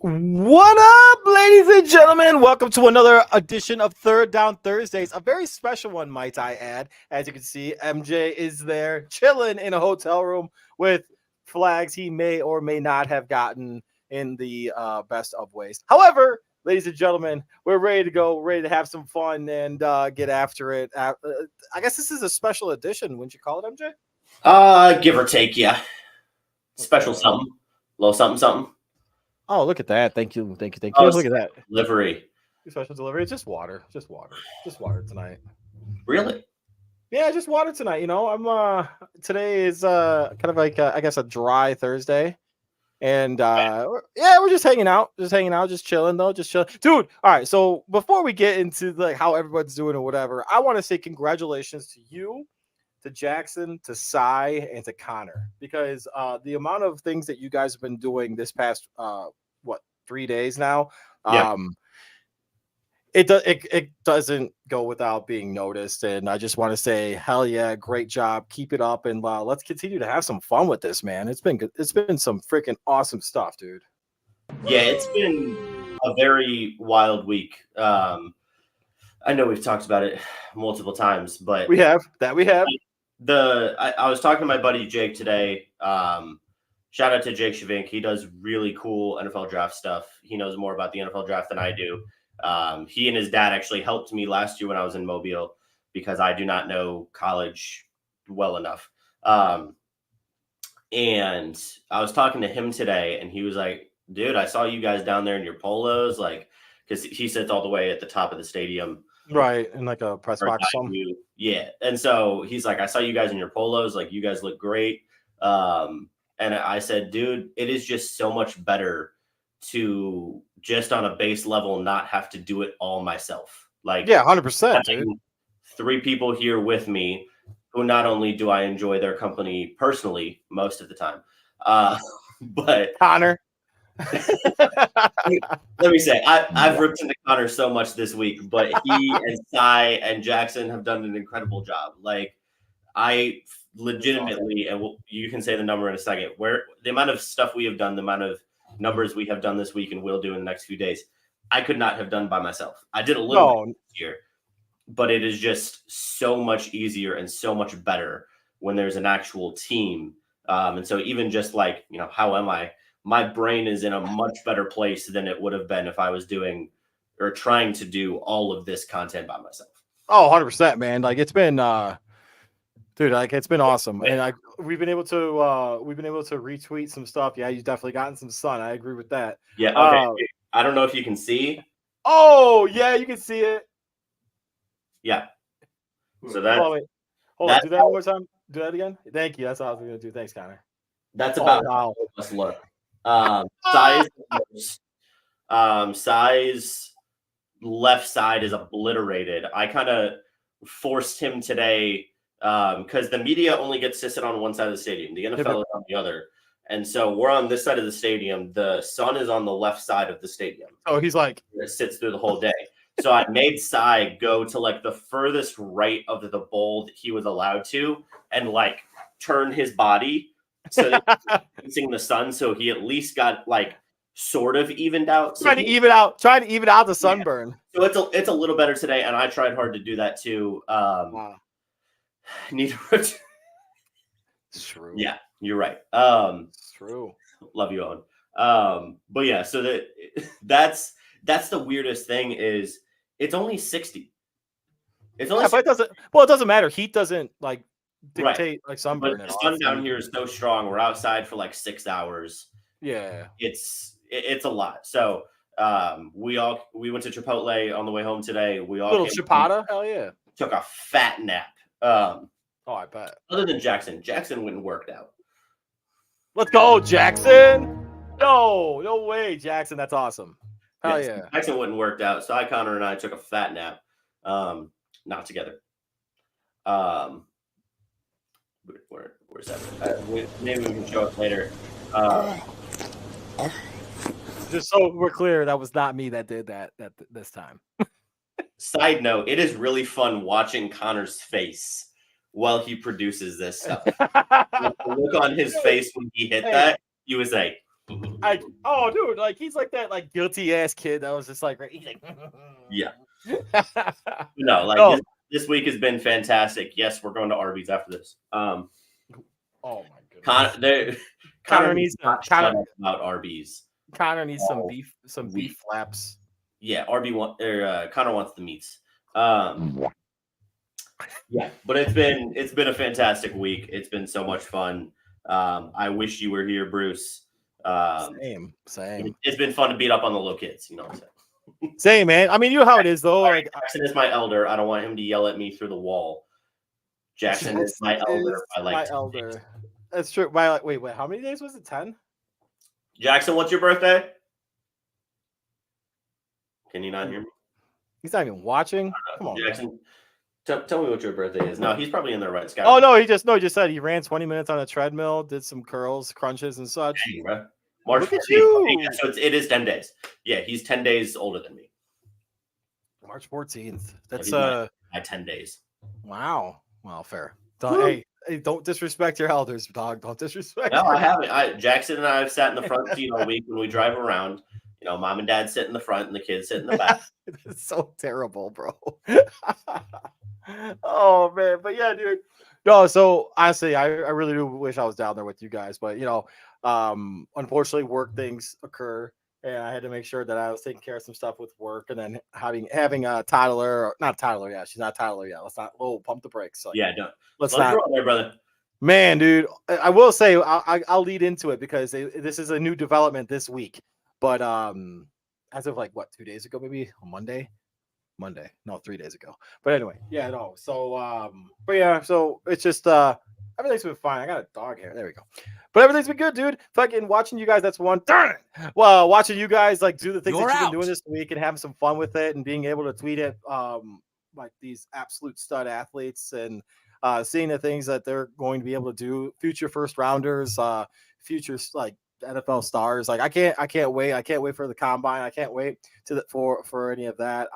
What up, ladies and gentlemen? Welcome to another edition of Third Down Thursdays. A very special one, might I add. As you can see, MJ is there chilling in a hotel room with flags he may or may not have gotten in the best of ways. However, ladies and gentlemen, we're ready to go, ready to have some fun and get after it. I guess this is a special edition, wouldn't you call it, MJ? Give or take, yeah. Special Okay. something, little something, something. Oh, look at that. Thank you. Look at that. Delivery. Special delivery. It's just water. Just water tonight. Really? Yeah, just water tonight. You know, I'm today is kind of like I guess a dry Thursday. And we're just hanging out, just chilling though, just chilling. Dude, all right. So before we get into like how everyone's doing or whatever, I want to say congratulations to you, to Jackson, to Cy, and to Connor, because the amount of things that you guys have been doing this past 3 days now, Yeah. it doesn't go without being noticed. And I just want to say, hell yeah, great job, keep it up, and let's continue to have some fun with this, man. It's been good. It's been some freaking awesome stuff, dude. Yeah, it's been a very wild week. I know we've talked about it multiple times, but we have. I was talking to my buddy Jake today. Shout out to Jake Shavink. He does really cool NFL draft stuff. He knows more about the NFL draft than I do. He and his dad actually helped me last year when I was in Mobile because I do not know college well enough. And I was talking to him today and he was like, dude, I saw you guys down there in your polos, like, because he sits all the way at the top of the stadium. Right, in like a press box. Yeah. And so he's like, I saw you guys in your polos, like you guys look great. And I said, dude, it is just so much better to just on a base level not have to do it all myself. Like, yeah, 100%, dude. 3 people here with me who not only do I enjoy their company personally most of the time, but Connor. Let me say, I've ripped into Connor so much this week, but he and Cy and Jackson have done an incredible job. Like, I legitimately, and you can say the number in a second, where the amount of stuff we have done, the amount of numbers we have done this week and will do in the next few days, I could not have done by myself. I did a little bit this year, but it is just so much easier and so much better when there's an actual team. And so even just like, you know, how am I? My brain is in a much better place than it would have been if I was doing or trying to do all of this content by myself. Oh, 100%, man. Like, it's been dude, like, it's been awesome. And we've been able to retweet some stuff. Yeah, you've definitely gotten some sun. I agree with that. Yeah. Okay. I don't know if you can see. Oh, yeah, you can see it. Yeah. So that. Hold on. Do that one more time. Do that again. Thank you. That's all I was going to do. Thanks, Connor. That's about how it must look. Size left side is obliterated. I kind of forced him today because the media only gets to sit on one side of the stadium. The NFL is on the other. And so we're on this side of the stadium. The sun is on the left side of the stadium. Oh, he's like, it sits through the whole day. So I made Cy go to like the furthest right of the bowl that he was allowed to and like turn his body so that facing the sun. So he at least got like sort of evened out. Trying to even out the sunburn. Yeah. So it's a little better today. And I tried hard to do that too. Wow. It's true. Yeah, you're right. It's true. Love you, Owen. But yeah, so that's the weirdest thing is it's only 60. It's only but it doesn't matter. Heat doesn't like dictate like sunburn. But the sun down here is so strong. We're outside for like 6 hours. Yeah. It's a lot. So we went to Chipotle on the way home today. We all little chipata, hell yeah. Took a fat nap. I bet. Other than Jackson went and worked out. Let's go, Jackson. No way, Jackson. That's awesome. Hell yeah. Jackson went and worked out. So Connor and I took a fat nap. Not together. Where's that? Maybe we can show it later. Just so we're clear, that was not me that did that this time. Side note, it is really fun watching Connor's face while he produces this stuff. The look on his face when he hit that, he was like, Like, oh, dude, like he's like that, like guilty ass kid that was just like, he's like, Yeah. No, like no. this week has been fantastic. Yes, we're going to Arby's after this. Oh my goodness. Connor needs shut up about Arby's. Connor needs some beef flaps. Yeah, Connor wants the meats. Yeah, but it's been a fantastic week. It's been so much fun. I wish you were here, Bruce. Same. It's been fun to beat up on the little kids. You know what I'm saying? Same, man. I mean, you know how it is, though. Like Jackson is my elder. I don't want him to yell at me through the wall. Jackson is my elder. My elder. That's true. Wait. How many days was it? 10? Jackson, what's your birthday? Can you not hear me? He's not even watching. Come on, Jackson. Tell me what your birthday is. No, he's probably in there right. Scott. Oh no, he just said he ran 20 minutes on a treadmill, did some curls, crunches, and such. Dang, bro. March Look at you. Yeah, so it is 10 days. Yeah, he's 10 days older than me. March 14th. That's my 10 days. Wow. Well, fair. Hey, don't disrespect your elders, dog. Don't disrespect. No, I haven't. Jackson and I have sat in the front seat all week when we drive around. You know, mom and dad sit in the front and the kids sit in the back. It's so terrible, bro. Oh man, but yeah, dude. No, so honestly, I really do wish I was down there with you guys, but you know, unfortunately, work things occur, and I had to make sure that I was taking care of some stuff with work, and then having a toddler, not a toddler yet. She's not a toddler yet. Let's not. Oh, pump the brakes. Like, yeah, don't. Let's not. There, brother. Man, dude, I will say I'll lead into it because this is a new development this week. But as of like 2 days ago, maybe on Monday, no, 3 days ago. But anyway, yeah, no. So but yeah, so it's just everything's been fine. I got a dog hair. There we go. But everything's been good, dude. Fucking watching you guys, that's one. Darn it. Well, watching you guys like do the things that you've been doing this week and having some fun with it and being able to tweet it like these absolute stud athletes and seeing the things that they're going to be able to do, future first rounders, future like NFL stars. Like I can't wait. I can't wait for the combine. I can't wait for any of that.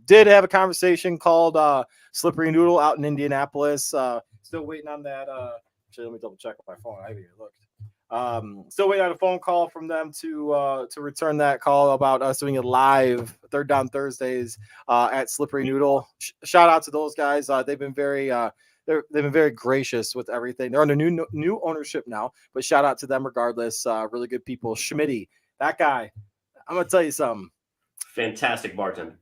Did have a conversation called Slippery Noodle out in Indianapolis. Still waiting on that. Actually, let me double check on my phone. I haven't even looked. Still waiting on a phone call from them to return that call about us doing a live Third Down Thursdays at Slippery Noodle. Shout out to those guys. They've been very they've been very gracious with everything. They're under new ownership now, but shout out to them regardless. Really good people. Schmitty, that guy. I'm gonna tell you something. Fantastic bartender.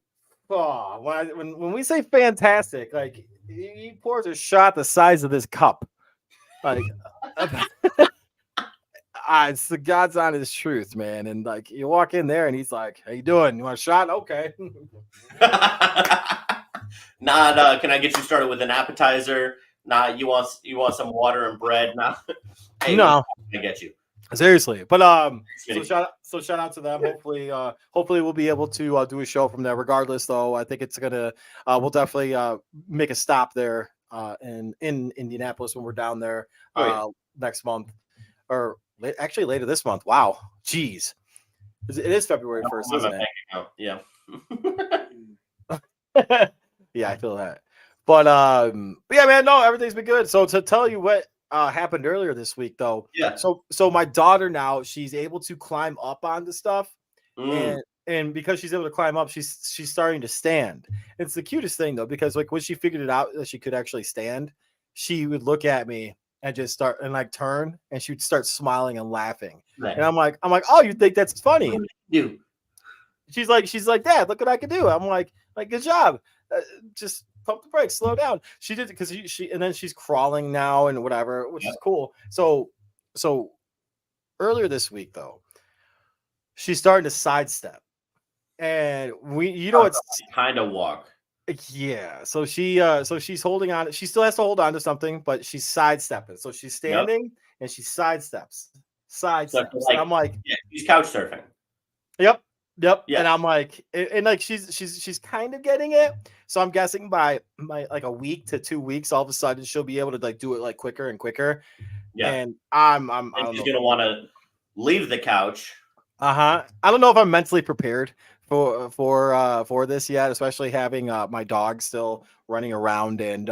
Oh, when we say fantastic, like he pours a shot the size of this cup. Like it's the God's honest truth, man. And like you walk in there and he's like, "How you doing? You want a shot? Okay." Can I get you started with an appetizer? You want some water and bread? Hey, no, I get you. Seriously, but so shout out to them. Hopefully we'll be able to do a show from there. Regardless, though, I think it's gonna we'll definitely make a stop there in Indianapolis when we're down there next month, or actually later this month. Wow, geez, it is February 1st, isn't it? Yeah. Yeah, I feel that. But yeah, man, no, everything's been good. So to tell you what happened earlier this week, though. Yeah. So my daughter now, she's able to climb up onto stuff, and because she's able to climb up, she's starting to stand. It's the cutest thing though, because like when she figured it out that she could actually stand, she would look at me and just start and like turn, and she would start smiling and laughing. Right. And I'm like, oh, you think that's funny? You. She's like, Dad, look what I can do. I'm like, good job. Just pump the brakes, slow down. She did it because she and then she's crawling now and whatever, which is cool. So earlier this week though, she's starting to sidestep, and it's kind of walk. Yeah. So she's holding on. She still has to hold on to something, but she's sidestepping. So she's standing and she sidesteps. So and I'm like, she's couch surfing. Yep. Yeah. And I'm like, and like she's kind of getting it. So I'm guessing by like a week to 2 weeks, all of a sudden she'll be able to like do it like quicker and quicker. Yeah. And she's gonna want to leave the couch. I don't know if I'm mentally prepared for this yet, especially having my dog still running around and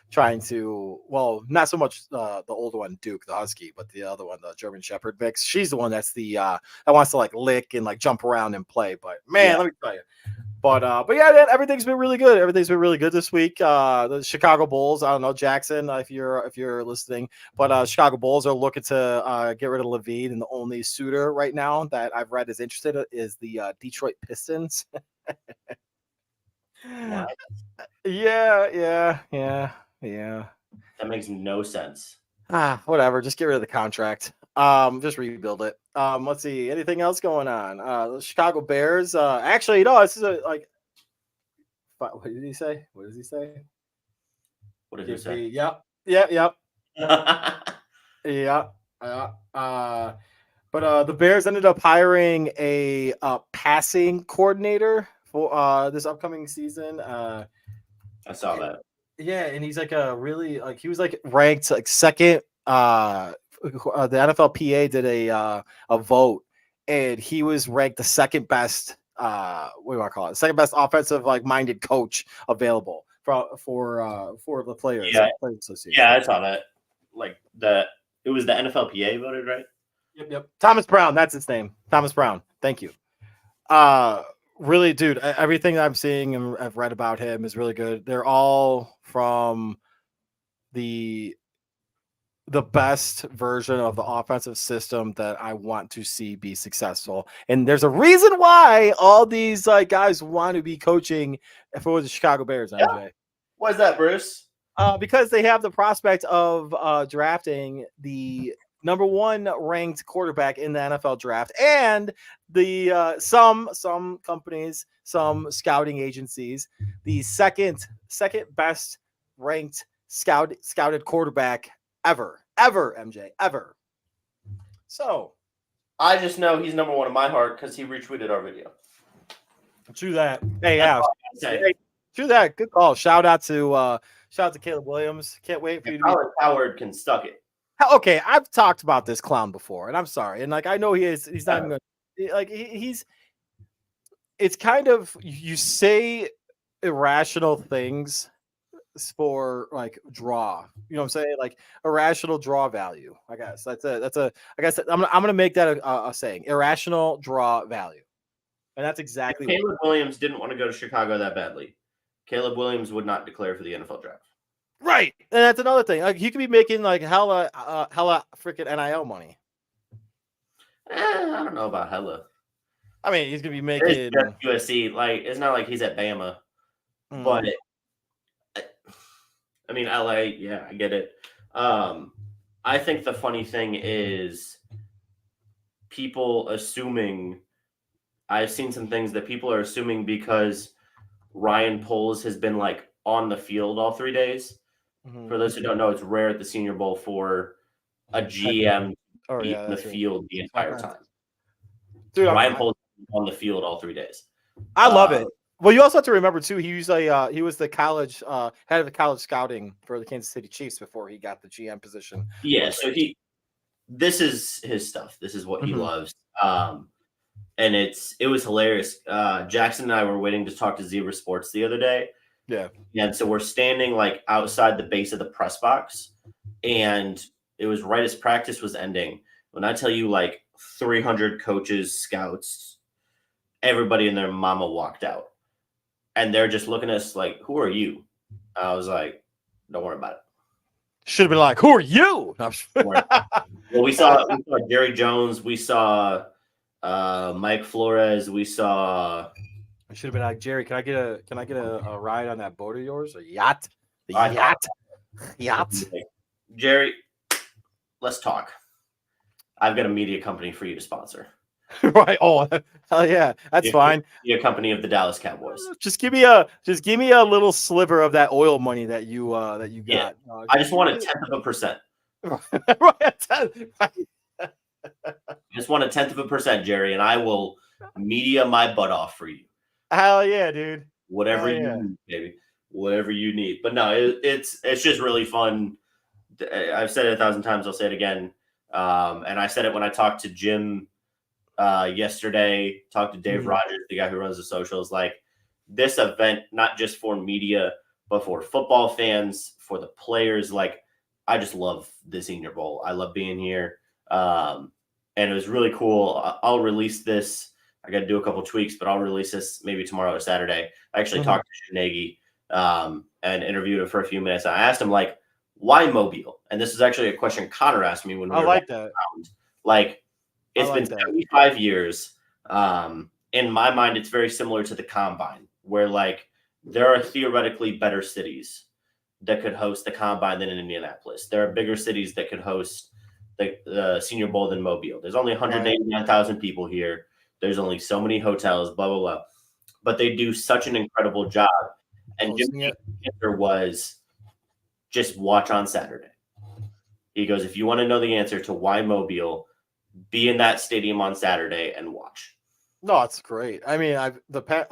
trying to, well, not so much the older one, Duke, the husky, but the other one, the German Shepherd mix. She's the one that's the that wants to like lick and like jump around and play. But man, let me tell you. But yeah, man, everything's been really good. Everything's been really good this week. The Chicago Bulls. I don't know, Jackson, if you're listening, but Chicago Bulls are looking to get rid of Levine, and the only suitor right now that I've read is interested is the Detroit Pistons. What? Yeah. That makes no sense. Whatever. Just get rid of the contract. Just rebuild it. Let's see. Anything else going on? The Chicago Bears. Actually, no. This is like. What did he say? What does he say? What did he say? Yep. Yeah. But the Bears ended up hiring a passing coordinator for this upcoming season. I saw that. Yeah, and he's like a really like he was like ranked like second. The NFLPA did a vote, and he was ranked the second best. What do I call it? Second best offensive like minded coach available for the players. Yeah, Players Association. Yeah, I saw that. Like it was the NFLPA voted, right? Yep. Thomas Brown, that's his name. Thomas Brown. Thank you. Really, dude, everything that I'm seeing and I've read about him is really good. They're all from the best version of the offensive system that I want to see be successful. And there's a reason why all these like guys want to be coaching for the Chicago Bears, MJ. Yeah. Why is that, Bruce? Because they have the prospect of drafting the number 1 ranked quarterback in the NFL draft, and the some companies, some scouting agencies, the second best ranked scouted quarterback ever, MJ, ever. So I just know he's number 1 in my heart because he retweeted our video. True that. Hey, yeah. True that. Good call. Shout out to Caleb Williams. Can't wait for you to be. Howard can suck it. Okay, I've talked about this clown before, and I'm sorry. And like I know he's not even gonna, like he's it's kind of, you say irrational things for like draw, you know what I'm saying, like irrational draw value. I guess that's a I guess I'm gonna make that a saying, irrational draw value. And that's exactly if Caleb Williams didn't want to go to Chicago that badly, Caleb Williams would not declare for the NFL draft. Right. And that's another thing. Like he could be making like hella freaking NIL money. I don't know about hella. I mean, he's gonna be making USC. Like it's not like he's at Bama, but I mean LA. Yeah, I get it. I think the funny thing is people assuming. I've seen some things that people are assuming because Ryan Poles has been like on the field all 3 days. Mm-hmm. For those who don't know, it's rare at the Senior Bowl for a GM to be in the field the entire time. Dude, Ryan Poles on the field all 3 days. I love it. Well, you also have to remember too, he was the college head of the college scouting for the Kansas City Chiefs before he got the GM position. Yeah, so this is his stuff. This is what he loves. And it was hilarious. Jackson and I were waiting to talk to Zebra Sports the other day. Yeah. And so we're standing like outside the base of the press box, and it was right as practice was ending. When I tell you like 300 coaches, scouts, everybody and their mama walked out. And they're just looking at us like, who are you? I was like, don't worry about it. Should have been like, who are you? Well, we saw Jerry Jones. We saw Mike Flores. We saw. I should have been like, Jerry, can I get a ride on that boat of yours? A yacht? Yacht. Jerry, let's talk. I've got a media company for you to sponsor. Right. Oh, hell yeah. That's fine. Be a company of the Dallas Cowboys. Just give me a little sliver of that oil money that you got. Yeah. I just want 0.1%. Right. Just want 0.1%, Jerry, and I will media my butt off for you. Hell yeah, dude. Whatever you need, baby. Whatever you need. But no, it's just really fun. I've said it 1,000 times. I'll say it again. And I said it when I talked to Jim yesterday. Talked to Dave Rogers, the guy who runs the socials. Like this event, not just for media, but for football fans, for the players. Like I just love the Senior Bowl. I love being here, and it was really cool. I'll release this. I got to do a couple tweaks, but I'll release this maybe tomorrow or Saturday. I actually talked to Nagy and interviewed him for a few minutes. I asked him like, why Mobile? And this is actually a question Connor asked me when we were like that. around. Like, it's been 75 years. In my mind, it's very similar to the Combine, where like there are theoretically better cities that could host the Combine than in Indianapolis. There are bigger cities that could host the Senior Bowl than Mobile. There's only 189,000 people here. There's only so many hotels, blah, blah, blah. But they do such an incredible job. And Jimmy's answer was just watch on Saturday. He goes, if you want to know the answer to why Mobile, be in that stadium on Saturday and watch. No, it's great. I mean, the past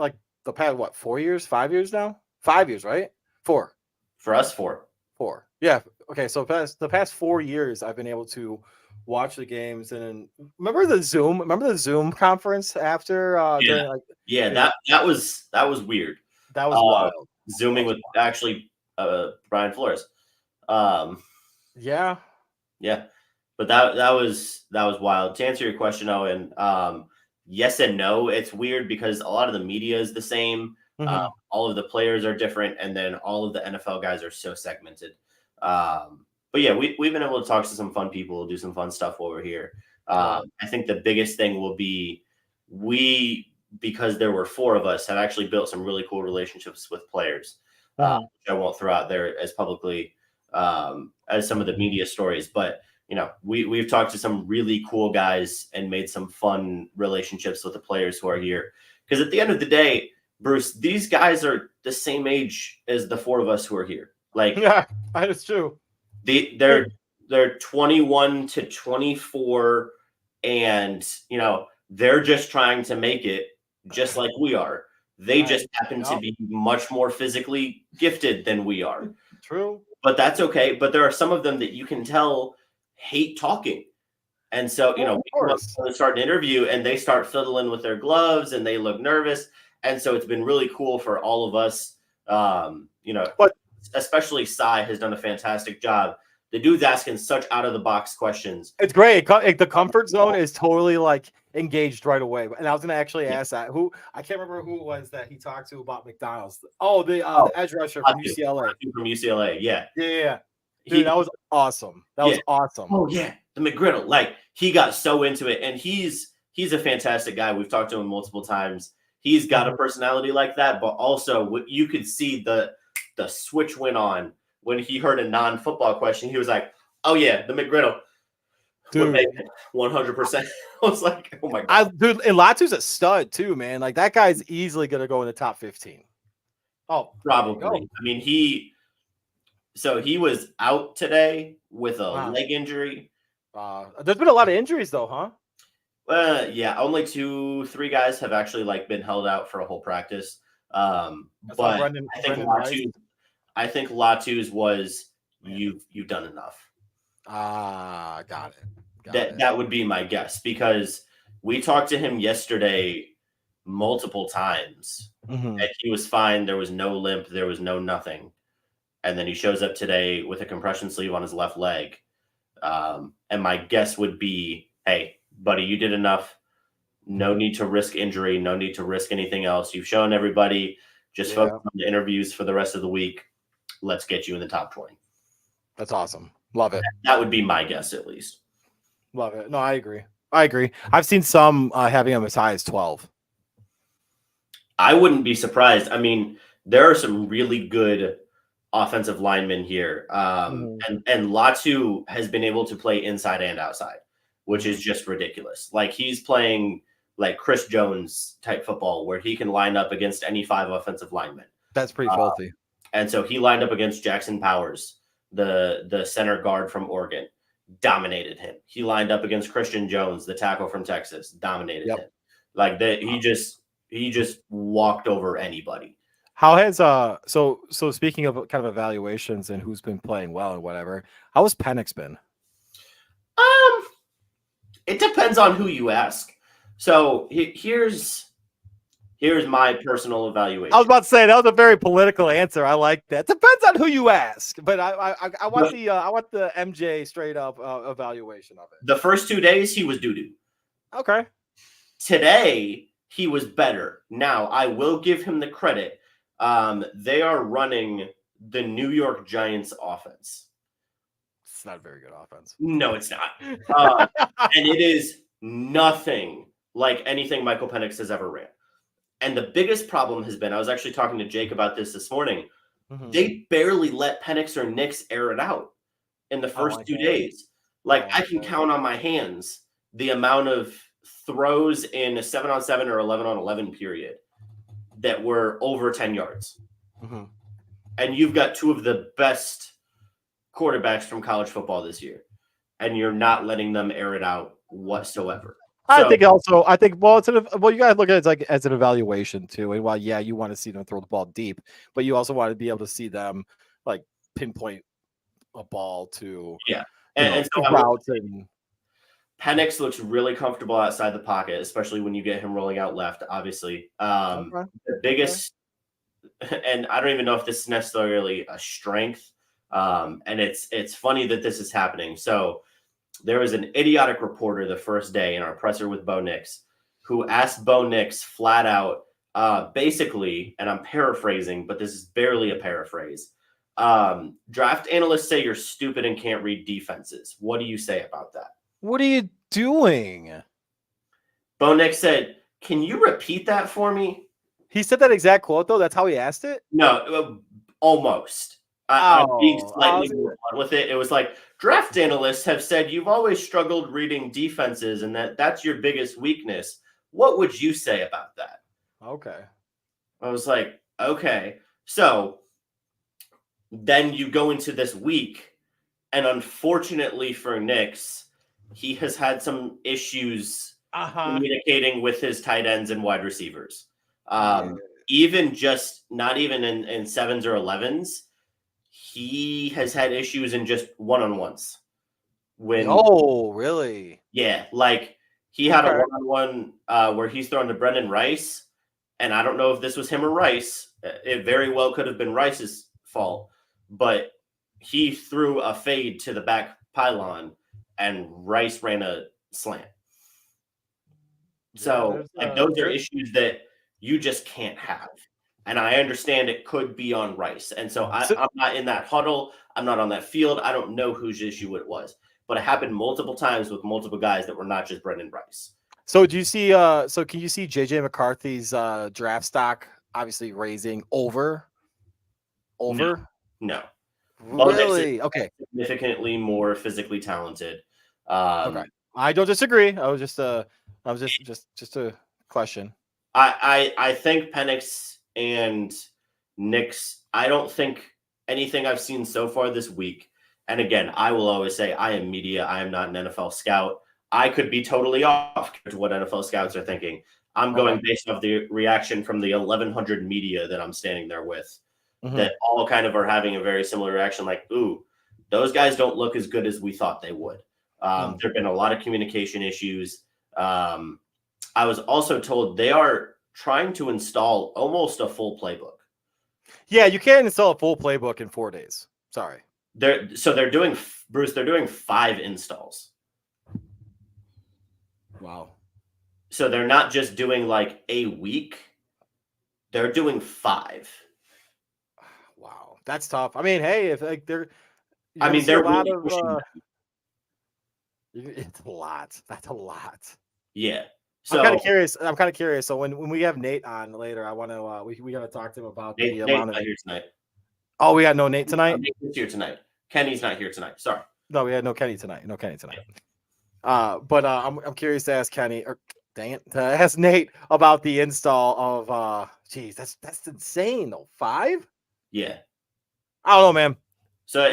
what, 4 years, 5 years now? 5 years, right? 4. For us, 4. 4. Yeah. Okay. So the past 4 years, I've been able to watch the games. And remember the Zoom conference after? That was weird. That was wild. Zooming with actually Brian Flores. Yeah. But that was wild. To answer your question, Owen, yes and no. It's weird because a lot of the media is the same. All of the players are different, and then all of the NFL guys are so segmented. But yeah, we've been able to talk to some fun people, do some fun stuff over here. I think the biggest thing will be because there were 4 of us, have actually built some really cool relationships with players. Which I won't throw out there as publicly as some of the media stories, but we've talked to some really cool guys and made some fun relationships with the players who are here. Because at the end of the day, Bruce, these guys are the same age as the 4 of us who are here. Like, yeah, that is true. They're 21 to 24, and they're just trying to make it just like we are. They just happen to be much more physically gifted than we are. True. But that's okay. But there are some of them that you can tell hate talking. And so, we come up and start an interview and they start fiddling with their gloves and they look nervous. And so it's been really cool for all of us. But especially Cy has done a fantastic job. The dude's asking such out of the box questions. It's great. The comfort zone is totally like engaged right away. And I was going to actually ask that. I can't remember who it was that he talked to about McDonald's. The edge rusher from UCLA. From UCLA, yeah. Yeah. Dude, that was awesome. That was awesome. Oh yeah, the McGriddle. Like he got so into it, and he's a fantastic guy. We've talked to him multiple times. He's got a personality like that, but also you could see the switch went on when he heard a non-football question. He was like, "Oh yeah, the McGriddle." Dude, 100%. I was like, "Oh my god, dude!" And Latu's a stud too, man. Like that guy's easily gonna go in the top 15. Oh, probably. I mean, he was out today with a leg injury. There's been a lot of injuries though, huh? Yeah, only 2-3 guys have actually been held out for a whole practice. But I think Latu's was you've done enough. Got it. That would be my guess, because we talked to him yesterday multiple times and he was fine. There was no limp, there was no nothing. And then he shows up today with a compression sleeve on his left leg. And my guess would be, hey, buddy, you did enough. No need to risk injury. No need to risk anything else. You've shown everybody. Just focus on the interviews for the rest of the week. Let's get you in the top 20. That's awesome. Love it. That would be my guess, at least. Love it. No, I agree. I've seen some having him as high as 12. I wouldn't be surprised. I mean, there are some really good offensive linemen here. And Latu has been able to play inside and outside, which is just ridiculous. Like he's playing like Chris Jones type football where he can line up against any 5 offensive linemen. That's pretty filthy. And so he lined up against Jackson Powers, the center guard from Oregon, dominated him. He lined up against Christian Jones, the tackle from Texas, dominated him. Like that, he just walked over anybody. How has so speaking of kind of evaluations and who's been playing well and whatever, how has Penix been? It depends on who you ask. So here's my personal evaluation. I was about to say that was a very political answer. I like that. Depends on who you ask, but I want the MJ straight up evaluation of it. The first 2 days he was doo-doo. Okay. Today he was better. Now I will give him the credit. They are running the New York Giants offense. It's not a very good offense. No, it's not. And it is nothing like anything Michael Penix has ever ran. And the biggest problem has been, I was actually talking to Jake about this morning. Mm-hmm. They barely let Penix or Nix air it out in the first 2 days. Like, I can count on my hands the amount of throws in a 7-on-7 or 11-on-11 period that were over 10 yards. Mm-hmm. And you've got two of the best quarterbacks from college football this year, and you're not letting them air it out whatsoever. I think you gotta look at it like as an evaluation too. And while you want to see them throw the ball deep, but you also want to be able to see them like pinpoint a ball to and so routes. And Penix looks really comfortable outside the pocket, especially when you get him rolling out left. Obviously, the biggest, and I don't even know if this is necessarily a strength. And it's funny that this is happening. So there was an idiotic reporter the first day in our presser with Bo Nix who asked Bo Nix flat out, basically, and I'm paraphrasing, but this is barely a paraphrase. Draft analysts say you're stupid and can't read defenses. What do you say about that? What are you doing? Bo Nix said, can you repeat that for me? He said that exact quote, though? That's how he asked it? No, almost. I'm being slightly more fun with it. It was like, draft analysts have said you've always struggled reading defenses and that's your biggest weakness. What would you say about that? Okay. I was like, okay. So then you go into this week, and unfortunately for Nix, he has had some issues communicating with his tight ends and wide receivers. Even just not even in 7s or 11s. He has had issues in just one-on-ones. Really? Yeah, like he had a one-on-one where he's throwing to Brendan Rice, and I don't know if this was him or Rice. It very well could have been Rice's fault, but he threw a fade to the back pylon, and Rice ran a slant. So, those are issues that you just can't have. And I understand it could be on Rice. And so I'm not in that huddle. I'm not on that field. I don't know whose issue it was. But it happened multiple times with multiple guys that were not just Brendan Rice. So do you see can you see JJ McCarthy's draft stock obviously raising over? No. Really? Okay. Significantly more physically talented. Okay. I don't disagree. I was just a question. I think Penix and Nix, I don't think anything I've seen so far this week. And again, I will always say I am media. I am not an NFL scout. I could be totally off to what NFL scouts are thinking. I'm going based off the reaction from the 1,100 media that I'm standing there with, that all kind of are having a very similar reaction. Like, ooh, those guys don't look as good as we thought they would. There have been a lot of communication issues. I was also told they are trying to install almost a full playbook. Yeah, you can't install a full playbook in 4 days. Sorry. They're doing 5 installs. Wow. So they're not just doing like a week. They're doing 5. Wow. That's tough. I mean, hey, if like they're they're a lot really of it's a lot. That's a lot. Yeah. So I'm kind of curious. So when we have Nate on later, I want to we got to talk to him about the amount of. Nate's not here tonight. Oh, we got no Nate tonight. Nate's here tonight. Kenny's not here tonight. Sorry. No, we had no Kenny tonight. But I'm curious to ask Kenny, or dang it, to ask Nate about the install of. Geez, that's insane though. 5? Yeah. I don't know, man. So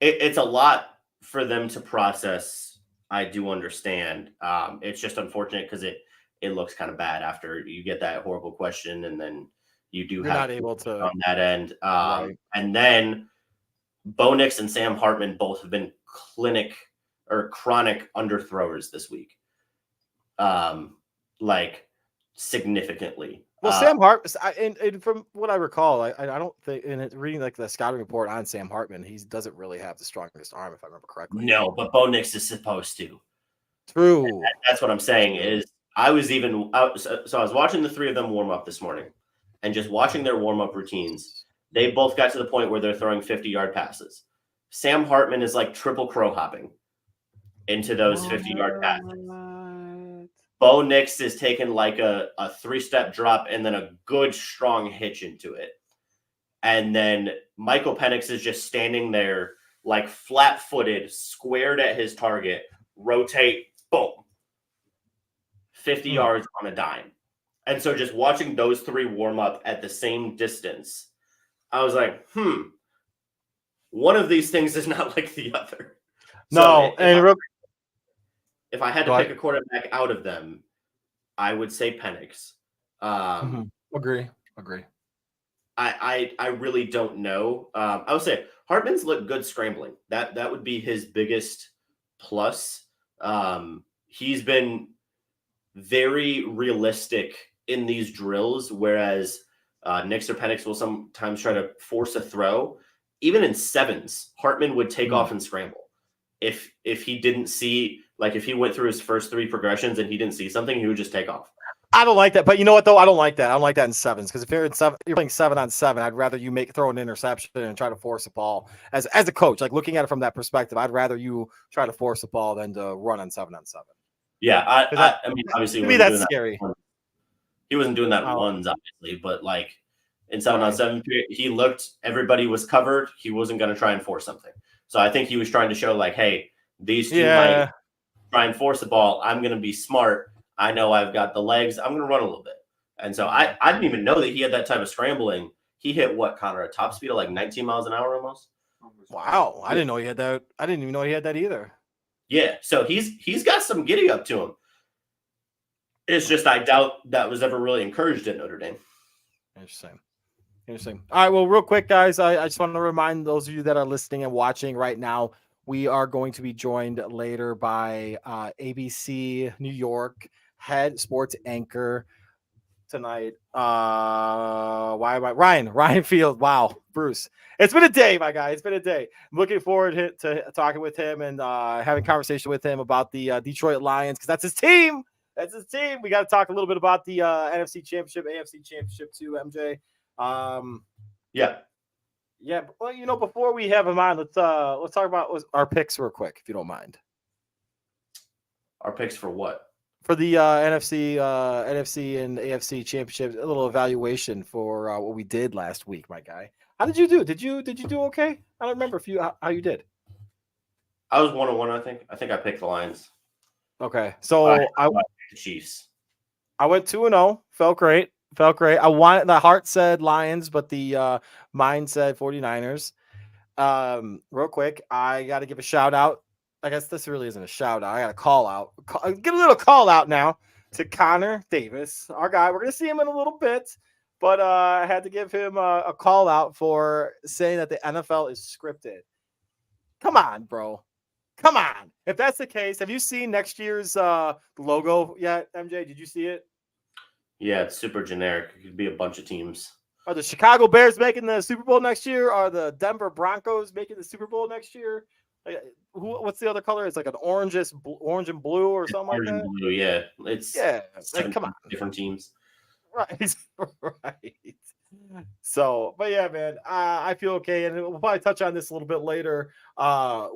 it's a lot for them to process. I do understand. It's just unfortunate because it looks kind of bad after you get that horrible question, and then you're not able to on that end. And then Bo Nix and Sam Hartman both have been chronic underthrowers this week. like significantly. Well, Sam Hartman, and from what I recall, I don't think in reading like the scouting report on Sam Hartman, he doesn't really have the strongest arm, if I remember correctly. No, but Bo Nix is supposed to. True. That's what I'm saying. Is I was so I was watching the three of them warm up this morning, and just watching their warm up routines. They both got to the point where they're throwing 50-yard passes. Sam Hartman is like triple crow hopping into those 50-yard passes. Bo Nix is taking like a 3-step drop and then a good strong hitch into it. And then Michael Penix is just standing there like flat-footed, squared at his target, rotate, boom. 50 yards on a dime. And so just watching those three warm up at the same distance, I was like, one of these things is not like the other. No, so if I had to pick a quarterback out of them, I would say Penix. Agree. I really don't know. I would say Hartman's looked good scrambling. That would be his biggest plus. He's been very realistic in these drills, whereas Nix or Penix will sometimes try to force a throw. Even in sevens, Hartman would take off and scramble. If he didn't see, like if he went through his first three progressions and he didn't see something, he would just take off. I don't like that, but you know what though? I don't like that. I don't like that in sevens because if you're playing 7-on-7, I'd rather you throw an interception and try to force a ball. As a coach, like looking at it from that perspective, I'd rather you try to force a ball than to run on 7-on-7. Yeah, I mean, obviously, to me that's scary. He wasn't doing that ones, obviously, but like in 7-on-7, he looked. Everybody was covered. He wasn't going to try and force something. So I think he was trying to show like, hey, these two might try and force the ball. I'm going to be smart. I know I've got the legs. I'm going to run a little bit. And so I didn't even know that he had that type of scrambling. He hit what, Connor, a top speed of like 19 miles an hour almost? Wow. I didn't know he had that. I didn't even know he had that either. Yeah. So he's got some giddy up to him. It's just I doubt that was ever really encouraged at Notre Dame. Interesting. All right. Well, real quick, guys, I just want to remind those of you that are listening and watching right now, we are going to be joined later by ABC New York head sports anchor tonight. Ryan Field. Wow, Bruce. It's been a day, my guy. It's been a day. I'm looking forward to talking with him and having a conversation with him about the Detroit Lions because that's his team. That's his team. We got to talk a little bit about the NFC Championship, AFC Championship too, MJ. Yeah. Well, you know, before we have him on, let's talk about our picks real quick, if you don't mind. Our picks for what? For the NFC and AFC Championship, a little evaluation for what we did last week, my guy. How did you do? Did you do okay? I don't remember how you did. I was 1-1, I think. I think I picked the Lions. Okay, so I picked the Chiefs. I went 2-0. Felt great. I wanted, the heart said Lions, but the mind said 49ers. Real quick, I got to give a shout out. I guess this really isn't a shout out. I got to call out. Get a little call out now to Connor Davis, our guy. We're going to see him in a little bit, but I had to give him a call out for saying that the NFL is scripted. Come on, bro. Come on. If that's the case, have you seen next year's logo yet, MJ? Did you see it? Yeah, it's super generic. It could be a bunch of teams. Are the Chicago Bears making the Super Bowl next year? Are the Denver Broncos making the Super Bowl next year? What's the other color? It's like an orange and blue or something like that. Orange and blue, yeah. It's like, come on, different teams. Right. So, but yeah, man, I feel okay, and we'll probably touch on this a little bit later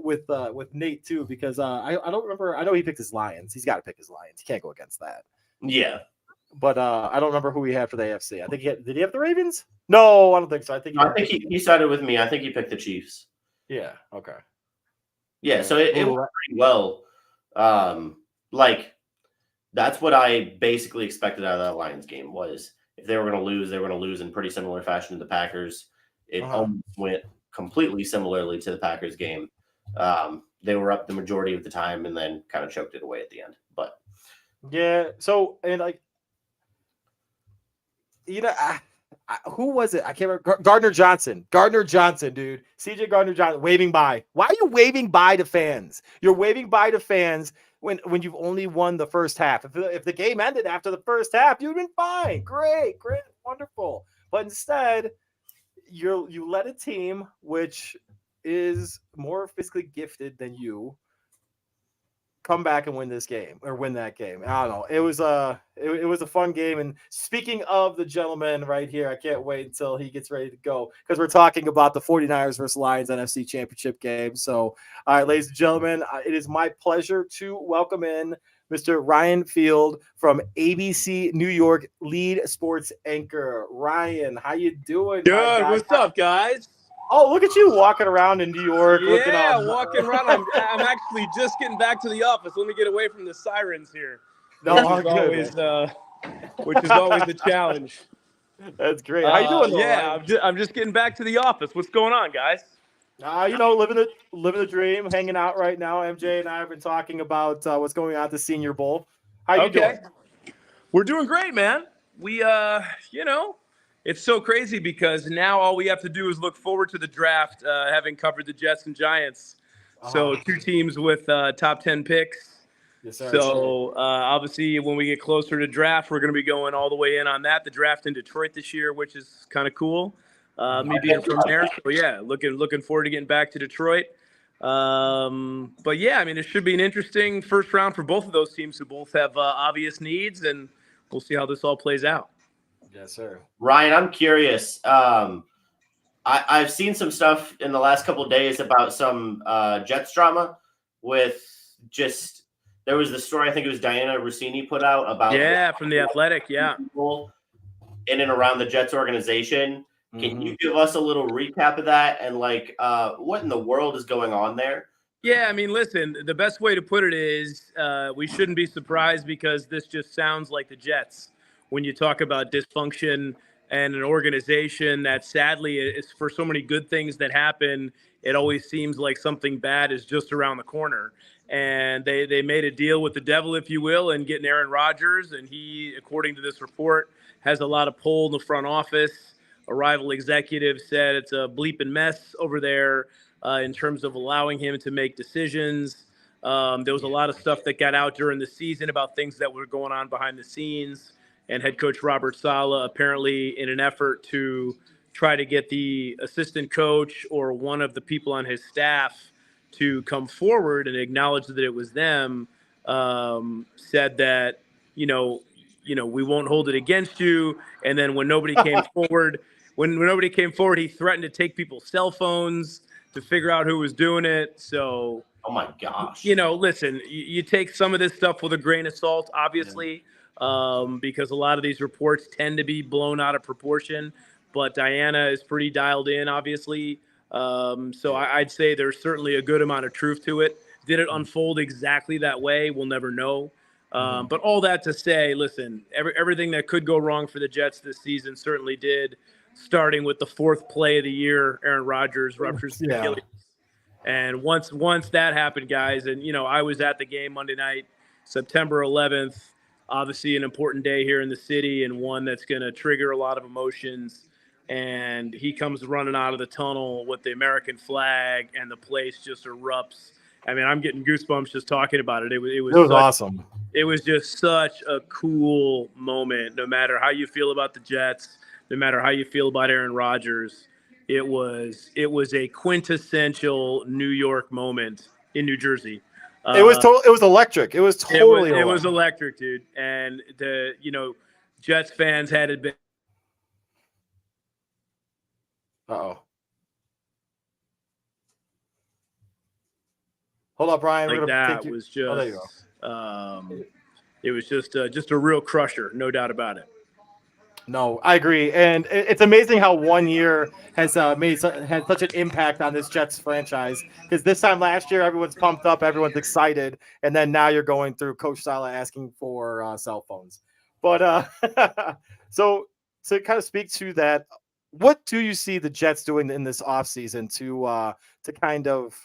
with Nate too, because I don't remember. I know he picked his Lions. He's got to pick his Lions. He can't go against that. Yeah. But I don't remember who he had for the AFC. I think did he have the Ravens? No, I don't think so. I think he sided with me. I think he picked the Chiefs. Yeah. Okay. Yeah. So it went pretty well. Like that's what I basically expected out of that Lions game was if they were going to lose, they were going to lose in pretty similar fashion to the Packers. It almost went completely similarly to the Packers game. They were up the majority of the time and then kind of choked it away at the end. But yeah. So and like. You know, who was it? I can't remember. Gardner Johnson, dude. CJ Gardner Johnson waving by. Why are you waving by to fans? You're waving by to fans when you've only won the first half. If the game ended after the first half, you'd been fine. Great, wonderful. But instead, you let a team which is more physically gifted than you come back and win this game or win that game. I don't know. It was it was a fun game. And speaking of the gentleman right here, I can't wait until he gets ready to go because we're talking about the 49ers versus Lions NFC Championship game. So, all right, ladies and gentlemen, it is my pleasure to welcome in Mr. Ryan Field from ABC New York, lead sports anchor. Ryan, how you doing? Good. What's up, guys? Oh, look at you walking around in New York. Yeah, walking around. I'm actually just getting back to the office. Let me get away from the sirens here. No, which is always a challenge. That's great. How you doing? Yeah, I'm just getting back to the office. What's going on, guys? Living the dream, hanging out right now. MJ and I have been talking about what's going on at the Senior Bowl. How you doing? We're doing great, man. We, it's so crazy because now all we have to do is look forward to the draft, having covered the Jets and Giants. So 2 teams with top 10 picks. Yes, sir. So obviously when we get closer to draft, we're going to be going all the way in on that. The draft in Detroit this year, which is kind of cool. Me being from there. So yeah, looking forward to getting back to Detroit. But yeah, I mean, it should be an interesting first round for both of those teams who both have obvious needs, and we'll see how this all plays out. Yes, sir. Ryan, I'm curious. I've seen some stuff in the last couple of days about some Jets drama with just there was the story I think it was Diana Rossini put out about from The Athletic, people in and around the Jets organization. Can you give us a little recap of that and what in the world is going on there? Yeah, I mean, listen, the best way to put it is we shouldn't be surprised because this just sounds like the Jets when you talk about dysfunction and an organization that sadly is for so many good things that happen, it always seems like something bad is just around the corner. And they made a deal with the devil, if you will, and getting Aaron Rodgers. And he, according to this report, has a lot of pull in the front office. A rival executive said it's a bleeping mess over there in terms of allowing him to make decisions. There was a lot of stuff that got out during the season about things that were going on behind the scenes. And head coach Robert Saleh, apparently in an effort to try to get the assistant coach or one of the people on his staff to come forward and acknowledge that it was them, said that, we won't hold it against you. And then when nobody came forward, he threatened to take people's cell phones to figure out who was doing it. So, oh my gosh, listen, you take some of this stuff with a grain of salt, obviously. Because a lot of these reports tend to be blown out of proportion, but Diana is pretty dialed in, obviously. So I'd say there's certainly a good amount of truth to it. Did it unfold exactly that way? We'll never know. But all that to say, listen, everything that could go wrong for the Jets this season certainly did, starting with the 4th play of the year, Aaron Rodgers ruptures the Achilles. And once that happened, guys, and, I was at the game Monday night, September 11th, obviously an important day here in the city and one that's going to trigger a lot of emotions. And he comes running out of the tunnel with the American flag and the place just erupts. I mean, I'm getting goosebumps just talking about it. It was awesome. It was just such a cool moment. No matter how you feel about the Jets, no matter how you feel about Aaron Rodgers, it was a quintessential New York moment in New Jersey. It was electric. It was totally it was electric, dude. And the Jets fans had it been. Uh-oh. Hold up, Brian. Like that was just. Oh, there you go. It was just a real crusher, no doubt about it. No, I agree, and it's amazing how 1 year has had such an impact on this Jets franchise. Because this time last year, everyone's pumped up, everyone's excited, and then now you're going through Coach Saleh asking for cell phones. But so to kind of speak to that, what do you see the Jets doing in this offseason to kind of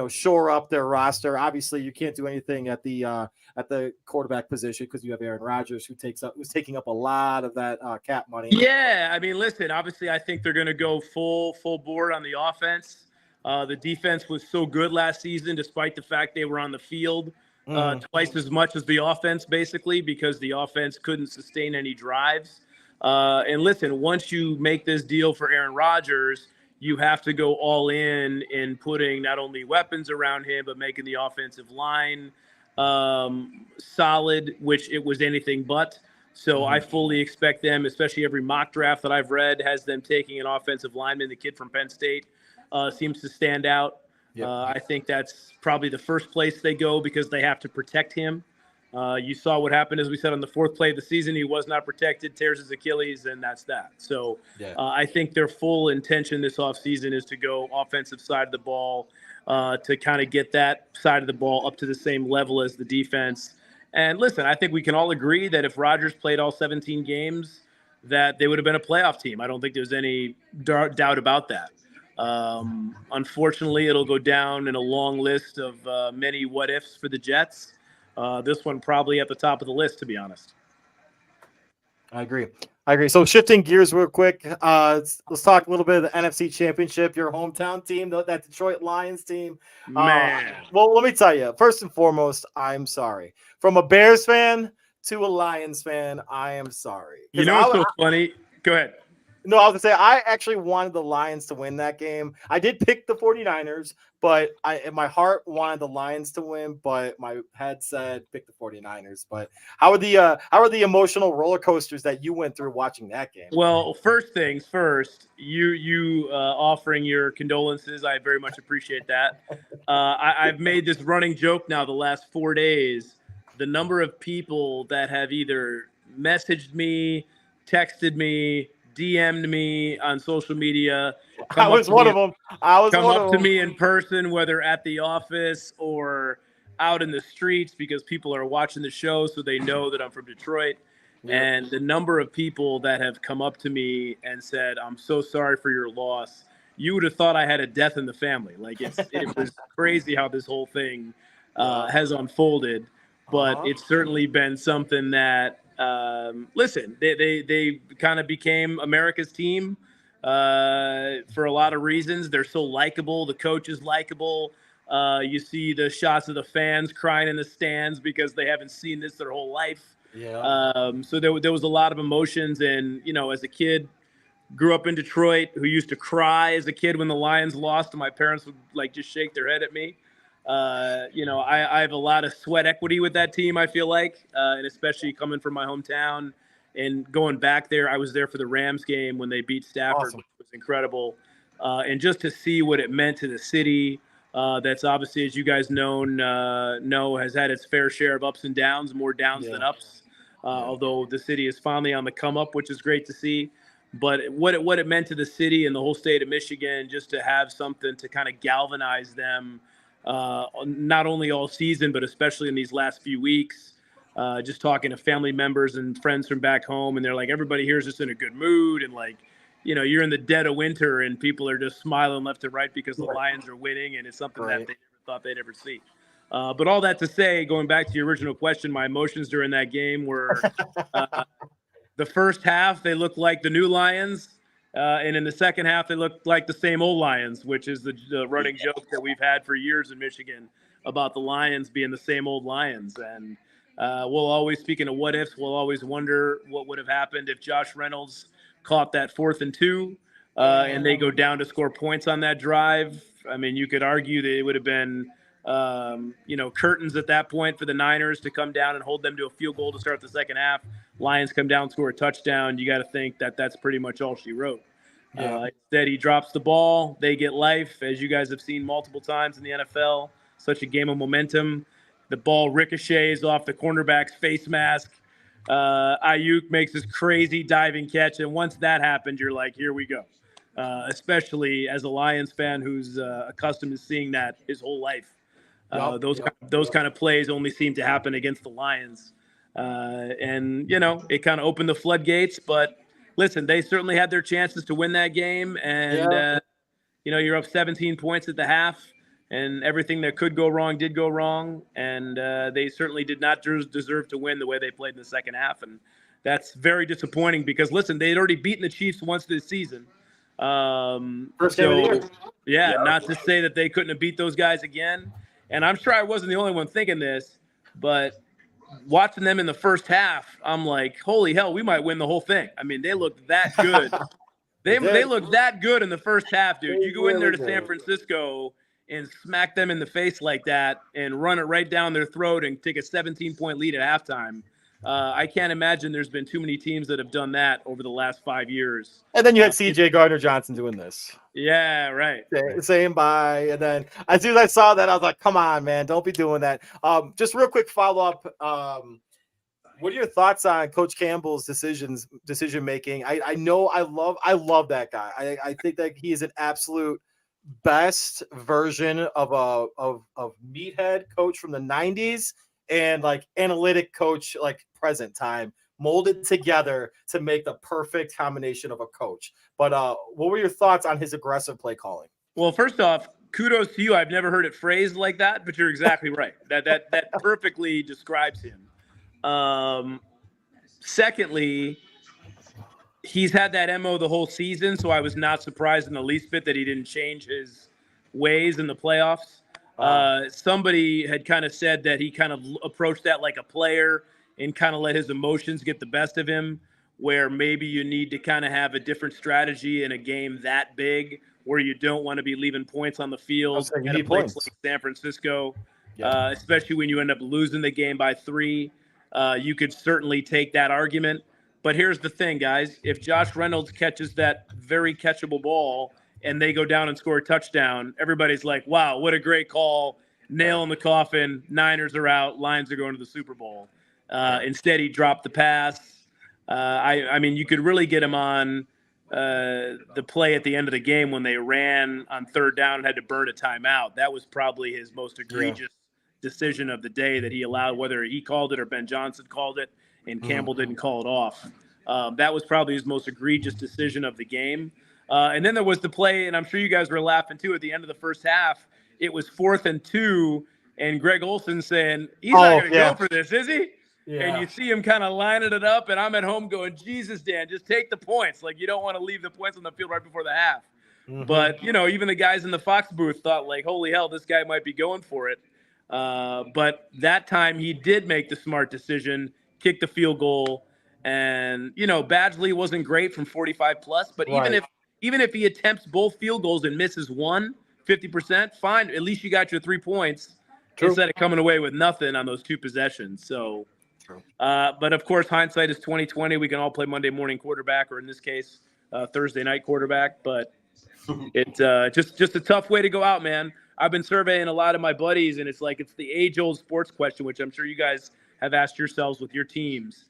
shore up their roster? Obviously, you can't do anything at the quarterback position because you have Aaron Rodgers who's taking up a lot of that cap money. Yeah, I mean, listen, obviously, I think they're going to go full board on the offense. The defense was so good last season, despite the fact they were on the field. twice as much as the offense, basically, because the offense couldn't sustain any drives. And listen, once you make this deal for Aaron Rodgers, you have to go all in putting not only weapons around him, but making the offensive line solid, which it was anything but. So I fully expect them, especially every mock draft that I've read has them taking an offensive lineman. The kid from Penn State seems to stand out. Yep. I think that's probably the first place they go because they have to protect him. You saw what happened, as we said, on the fourth play of the season. He was not protected, tears his Achilles, and that's that. So I think their full intention this offseason is to go offensive side of the ball to kind of get that side of the ball up to the same level as the defense. And listen, I think we can all agree that if Rodgers played all 17 games, that they would have been a playoff team. I don't think there's any doubt about that. Unfortunately, it'll go down in a long list of many what ifs for the Jets. This one probably at the top of the list, to be honest. I agree. So shifting gears real quick, let's talk a little bit of the NFC Championship, your hometown team, that Detroit Lions team. Man. Well, let me tell you, first and foremost, I'm sorry. From a Bears fan to a Lions fan, I am sorry. You know what's so funny? Go ahead. No, I was going to say, I actually wanted the Lions to win that game. I did pick the 49ers, but in my heart wanted the Lions to win, but my head said pick the 49ers. But how are the emotional roller coasters that you went through watching that game? Well, first things first, you offering your condolences, I very much appreciate that. I've made this running joke now the last 4 days. The number of people that have either messaged me, texted me, DM'd me on social media. I was one of them. Come up to me in person, whether at the office or out in the streets, because people are watching the show, so they know that I'm from Detroit. Yeah. And the number of people that have come up to me and said, "I'm so sorry for your loss." You would have thought I had a death in the family. Like it was crazy how this whole thing has unfolded. But it's certainly been something that. Listen, they kind of became America's team for a lot of reasons. They're so likable. The coach is likable. You see the shots of the fans crying in the stands because they haven't seen this their whole life. Yeah. So there was a lot of emotions. And, as a kid, grew up in Detroit, who used to cry as a kid when the Lions lost, and my parents would just shake their head at me. I have a lot of sweat equity with that team, I feel like, and especially coming from my hometown and going back there. I was there for the Rams game when they beat Stafford, awesome. Which was incredible. And just to see what it meant to the city, that's obviously, as you guys know, has had its fair share of ups and downs, more downs than ups, although the city is finally on the come up, which is great to see. But what it meant to the city and the whole state of Michigan, just to have something to kind of galvanize them, not only all season, but especially in these last few weeks, just talking to family members and friends from back home. And they're like, everybody here is just in a good mood. And you're in the dead of winter and people are just smiling left and right because the Lions are winning. And it's something that they never thought they'd ever see. But all that to say, going back to your original question, my emotions during that game were the first half, they looked like the new Lions. And in the second half, they looked like the same old Lions, which is the running joke that we've had for years in Michigan about the Lions being the same old Lions. And we'll always, speaking of what ifs, we'll always wonder what would have happened if Josh Reynolds caught that 4th and 2 and they go down to score points on that drive. I mean, you could argue that it would have been, curtains at that point for the Niners to come down and hold them to a field goal to start the second half. Lions come down, score a touchdown. You got to think that that's pretty much all she wrote. Instead, he drops the ball. They get life, as you guys have seen multiple times in the NFL. Such a game of momentum. The ball ricochets off the cornerback's face mask. Ayuk makes this crazy diving catch. And once that happened, you're like, here we go. Especially as a Lions fan who's accustomed to seeing that his whole life. Those kind of plays only seem to happen against the Lions. And it kind of opened the floodgates. But listen, they certainly had their chances to win that game. And, you're up 17 points at the half. And everything that could go wrong did go wrong. And they certainly did not deserve to win the way they played in the second half. And that's very disappointing because, listen, they had already beaten the Chiefs once this season. First game of the year. Not to say that they couldn't have beat those guys again. And I'm sure I wasn't the only one thinking this, But watching them in the first half, I'm like, holy hell, we might win the whole thing. I mean, they looked that good. They looked that good in the first half, dude. You go in there to San Francisco and smack them in the face like that and run it right down their throat and take a 17-point lead at halftime. I can't imagine there's been too many teams that have done that over the last 5 years. And then you had CJ Gardner-Johnson doing this. Yeah, right. Saying bye. And then as soon as I saw that, I was like, come on, man, don't be doing that. Just real quick follow-up. What are your thoughts on Coach Campbell's decision making? I know I love that guy. I think that he is an absolute best version of a meathead coach from the 90s and like analytic coach like present time, molded together to make the perfect combination of a coach. But what were your thoughts on his aggressive play calling? Well, first off, kudos to you. I've never heard it phrased like that, but you're exactly right. That perfectly describes him. Secondly, he's had that MO the whole season, so I was not surprised in the least bit that he didn't change his ways in the playoffs. Somebody had kind of said that he kind of approached that like a player and kind of let his emotions get the best of him, where maybe you need to kind of have a different strategy in a game that big where you don't want to be leaving points on the field at a place like San Francisco, especially when you end up losing the game by 3. You could certainly take that argument. But here's the thing, guys. If Josh Reynolds catches that very catchable ball and they go down and score a touchdown, everybody's like, wow, what a great call. Nail in the coffin. Niners are out. Lions are going to the Super Bowl. Instead, he dropped the pass. I mean, you could really get him on the play at the end of the game when they ran on 3rd down and had to burn a timeout. That was probably his most egregious decision of the day that he allowed, whether he called it or Ben Johnson called it and Campbell didn't call it off. That was probably his most egregious decision of the game. And then there was the play, and I'm sure you guys were laughing too, at the end of the first half. It was 4th and 2, and Greg Olsen saying, he's not going to go for this, is he? Yeah. And you see him kind of lining it up, and I'm at home going, Jesus, Dan, just take the points. Like, you don't want to leave the points on the field right before the half. But, you know, even the guys in the Fox booth thought, like, holy hell, this guy might be going for it. But that time he did make the smart decision, kick the field goal. And, you know, Badgley wasn't great from 45 plus, but even if he attempts both field goals and misses one, 50%, fine. At least you got your 3 points instead of coming away with nothing on those 2 possessions. So, but of course, hindsight is 2020. We can all play Monday morning quarterback, or in this case, Thursday night quarterback. But it's just a tough way to go out, man. I've been surveying a lot of my buddies, and it's like it's the age-old sports question, which I'm sure you guys have asked yourselves with your teams.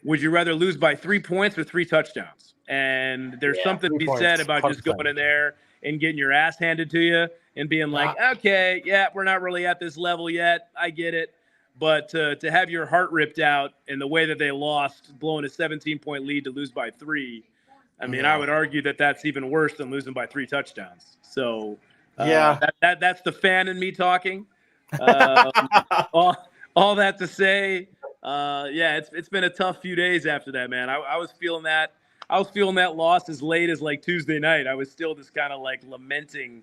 Would you rather lose by 3 points or 3 touchdowns? And there's something to be said about just going in there and getting your ass handed to you and being like, okay, we're not really at this level yet. I get it. But to have your heart ripped out in the way that they lost, blowing a 17-point lead to lose by 3, I mean, I would argue that that's even worse than losing by 3 touchdowns. So, that's the fan in me talking. All that to say, it's been a tough few days after that, man. I was feeling that. I was feeling that loss as late as like Tuesday night. I was still just kind of like lamenting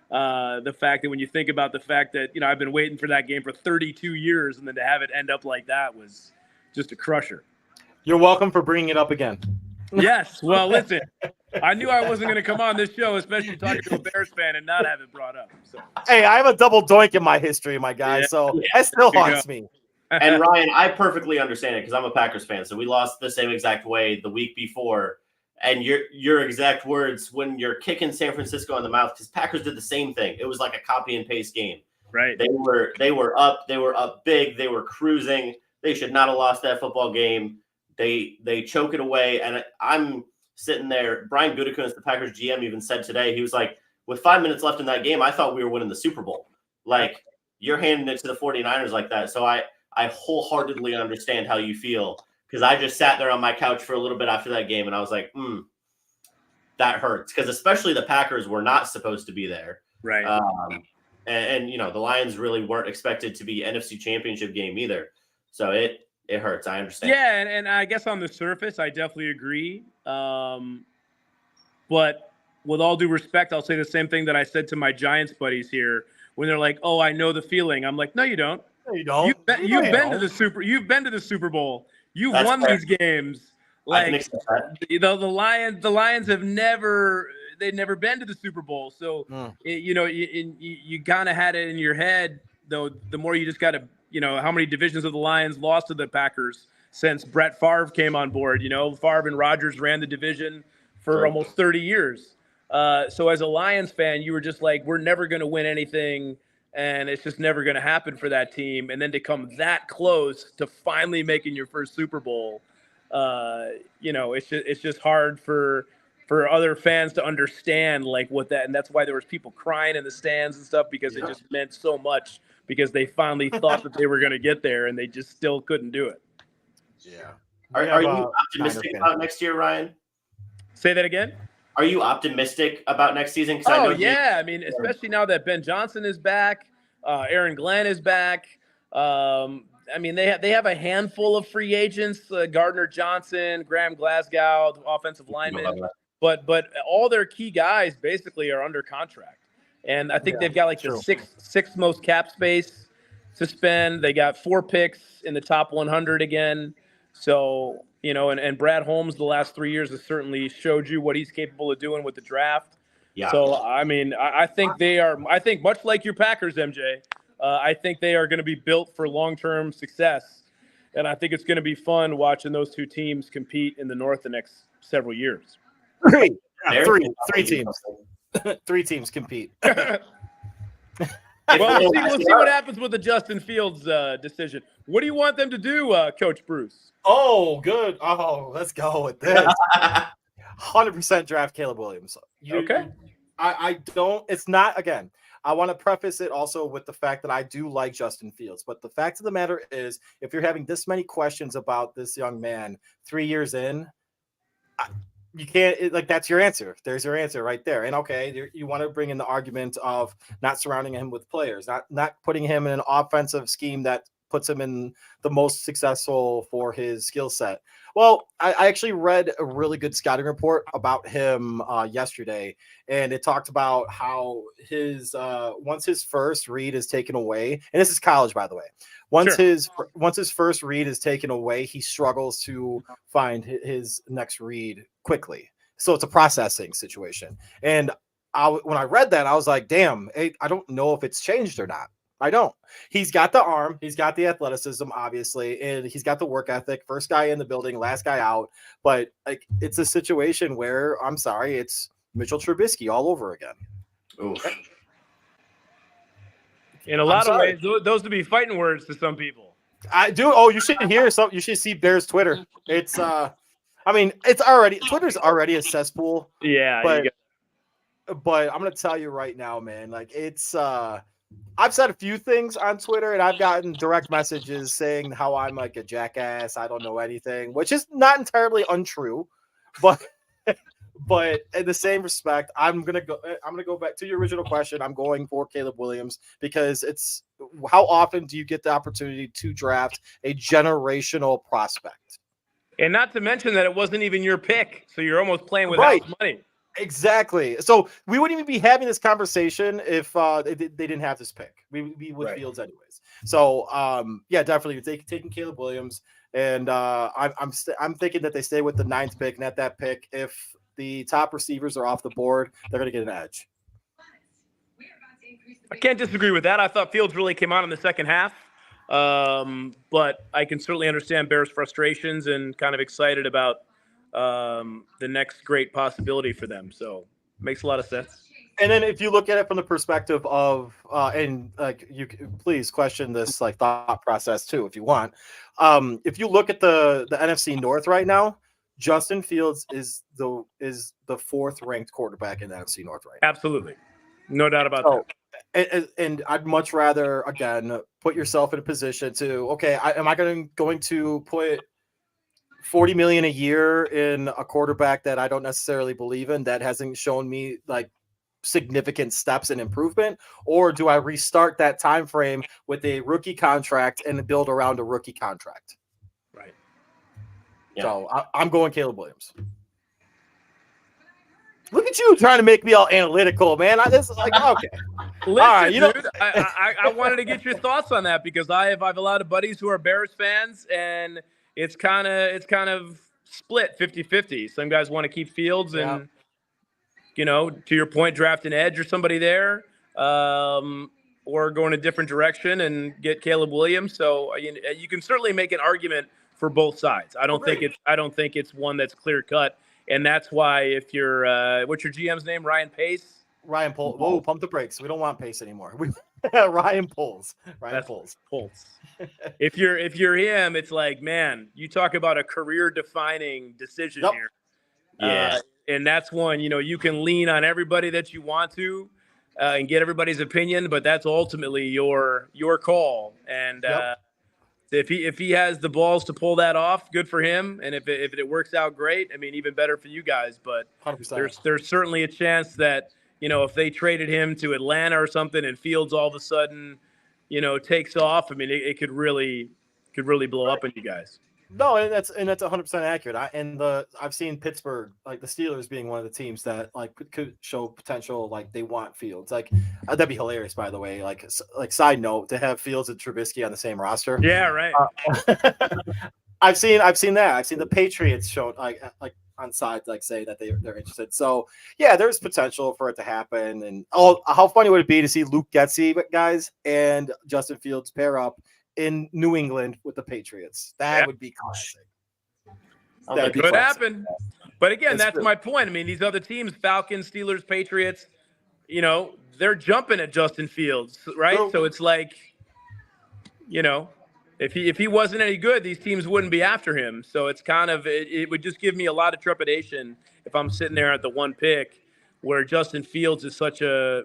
the fact that when you think about the fact that, you know, I've been waiting for that game for 32 years, and then to have it end up like that was just a crusher. You're welcome for bringing it up again. Yes. Well, listen, I knew I wasn't going to come on this show, especially talking to a Bears fan, and not have it brought up. So. Hey, I have a double doink in my history, my guy, so that still haunts me. And Ryan, I perfectly understand it because I'm a Packers fan. So we lost the same exact way the week before. And your exact words when you're kicking San Francisco in the mouth, because Packers did the same thing. It was like a copy and paste game. Right. They were up big. They were cruising. They should not have lost that football game. They choke it away. And I'm sitting there. Brian Gutekunst, the Packers GM, even said today, he was like, with 5 minutes left in that game, I thought we were winning the Super Bowl. Like, you're handing it to the 49ers like that. So I wholeheartedly understand how you feel, because I just sat there on my couch for a little bit after that game, and I was like, that hurts, because especially the Packers were not supposed to be there. Right. And you know, the Lions really weren't expected to be NFC Championship game either. So it hurts. I understand. Yeah, and I guess on the surface, I definitely agree. But with all due respect, I'll say the same thing that I said to my Giants buddies here when they're like, oh, I know the feeling. I'm like, no, you don't. You don't. You've been to the Super Bowl. You've That's won fair. these games. I can Like accept that. the Lions have never been to the Super Bowl. So you kind of had it in your head. Though the more you just got to how many divisions of the Lions lost to the Packers since Brett Favre came on board. Favre and Rodgers ran the division for almost 30 years. So as a Lions fan, you were just like, we're never going to win anything, and it's just never going to happen for that team. And then to come that close to finally making your first Super Bowl, it's just hard for other fans to understand like what that, and that's why there was people crying in the stands and stuff because it just meant so much because they finally thought that they were going to get there and they just still couldn't do it. Yeah. Are you optimistic about next year, Ryan? Say that again. Are you optimistic about next season? I mean, especially now that Ben Johnson is back, Aaron Glenn is back. I mean, they have a handful of free agents: Gardner Johnson, Graham Glasgow, the offensive lineman. But all their key guys basically are under contract, and I think they've got like the sixth most cap space to spend. They got 4 picks in the top 100 again. So and Brad Holmes the last 3 years has certainly showed you what he's capable of doing with the draft. Yeah. So I mean, I think they are. I think much like your Packers, MJ. I think they are going to be built for long-term success, and I think it's going to be fun watching those two teams compete in the North the next several years. Three teams. 3 teams compete. Well, we'll see what happens with the Justin Fields decision. What do you want them to do, Coach Bruce? Oh, good. Oh, let's go with this. 100% draft Caleb Williams. Okay. I don't. It's not, again, I want to preface it also with the fact that I do like Justin Fields. But the fact of the matter is, if you're having this many questions about this young man 3 years in, you can't, that's your answer. There's your answer right there. And okay, you want to bring in the argument of not surrounding him with players, not putting him in an offensive scheme that puts him in the most successful for his skill set. Well, I actually read a really good scouting report about him yesterday, and it talked about how his once his first read is taken away, and this is college, by the way. Once his first read is taken away, he struggles to find his next read quickly. So it's a processing situation. And when I read that, I was like, damn, I don't know if it's changed or not. I don't. He's got the arm. He's got the athleticism, obviously, and he's got the work ethic. First guy in the building, last guy out. But it's a situation where, I'm sorry, it's Mitchell Trubisky all over again. Oof. In a lot of ways, those would be fighting words to some people. I do. Oh, you should hear some. You should see Bears Twitter. It's I mean, Twitter's already a cesspool. Yeah. But I'm gonna tell you right now, man. It's I've said a few things on Twitter, and I've gotten direct messages saying how I'm like a jackass. I don't know anything, which is not entirely untrue, but in the same respect, I'm gonna go back to your original question. I'm going for Caleb Williams because it's how often do you get the opportunity to draft a generational prospect? And not to mention that it wasn't even your pick, so you're almost playing with house money. Exactly. So we wouldn't even be having this conversation if they didn't have this pick. We'd be with Fields anyways. So yeah, definitely taking Caleb Williams, and I'm thinking that they stay with the 9th pick, and at that pick, if the top receivers are off the board, they're going to get an edge. I can't disagree with that. I thought Fields really came out in the second half, but I can certainly understand Bears' frustrations and kind of excited about the next great possibility for them. So makes a lot of sense. And then if you look at it from the perspective of and you please question this thought process too if you want. If you look at the NFC North right now, Justin Fields is the 4th ranked quarterback in the NFC North right now. Absolutely. No doubt about that. And I'd much rather, again, put yourself in a position to, okay, am I going to put $40 million a year in a quarterback that I don't necessarily believe in, that hasn't shown me significant steps in improvement, or do I restart that time frame with a rookie contract and build around a rookie contract? Right. Yeah. So I'm going Caleb Williams. Look at you trying to make me all analytical, man. Okay. Listen, you know, dude, I wanted to get your thoughts on that because I've a lot of buddies who are Bears fans, and it's kind of split 50-50. Some guys want to keep Fields yeah. and, to your point, draft an edge or somebody there, or go in a different direction and get Caleb Williams. So you can certainly make an argument for both sides. I don't think it's one that's clear cut, and that's why if you're what's your GM's name, Ryan Pace. Ryan Poles. Whoa, pump the brakes. We don't want Pace anymore. Ryan Poles. That's Poles. If you're him, it's like, man, you talk about a career-defining decision here. Yeah. And that's one, you can lean on everybody that you want to and get everybody's opinion, but that's ultimately your call. And if he has the balls to pull that off, good for him. And if it works out, great. I mean, even better for you guys. But 100%. there's certainly a chance that, if they traded him to Atlanta or something and Fields all of a sudden, takes off, I mean, it could really blow up on you guys. No, and that's 100% accurate. I've seen Pittsburgh, like the Steelers, being one of the teams that like could show potential. Like they want Fields. Like that'd be hilarious, by the way. Like side note, to have Fields and Trubisky on the same roster. Yeah, right. I've seen that. I've seen the Patriots show like on sides like say that they're interested. So yeah, there's potential for it to happen. And how funny would it be to see Luke Getsy guys and Justin Fields pair up in New England with the Patriots? That would be classic. That could happen. But again, that's my point. I mean, these other teams, Falcons, Steelers, Patriots, they're jumping at Justin Fields, right? So it's like, if he wasn't any good, these teams wouldn't be after him. So it's kind of it would just give me a lot of trepidation if I'm sitting there at the one pick where Justin Fields is such a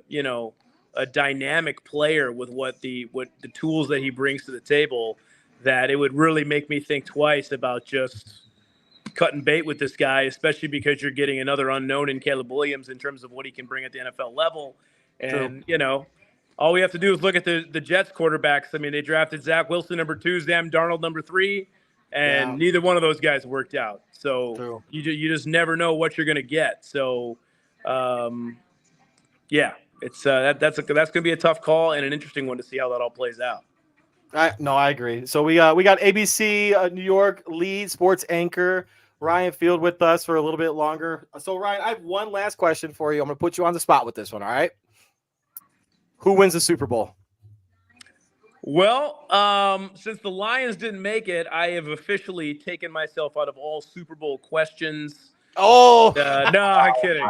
dynamic player with what the tools that he brings to the table, that it would really make me think twice about just cutting bait with this guy, especially because you're getting another unknown in Caleb Williams in terms of what he can bring at the NFL level. And, all we have to do is look at the Jets quarterbacks. I mean, they drafted Zach Wilson, number 2, Sam Darnold, number 3, and neither one of those guys worked out. So you just never know what you're going to get. So, it's that's going to be a tough call and an interesting one to see how that all plays out. I agree. So we got ABC New York lead sports anchor Ryan Field with us for a little bit longer. So Ryan, I have one last question for you. I'm going to put you on the spot with this one. All right. Who wins the Super Bowl? Well, since the Lions didn't make it, I have officially taken myself out of all Super Bowl questions. Oh, no, I'm kidding.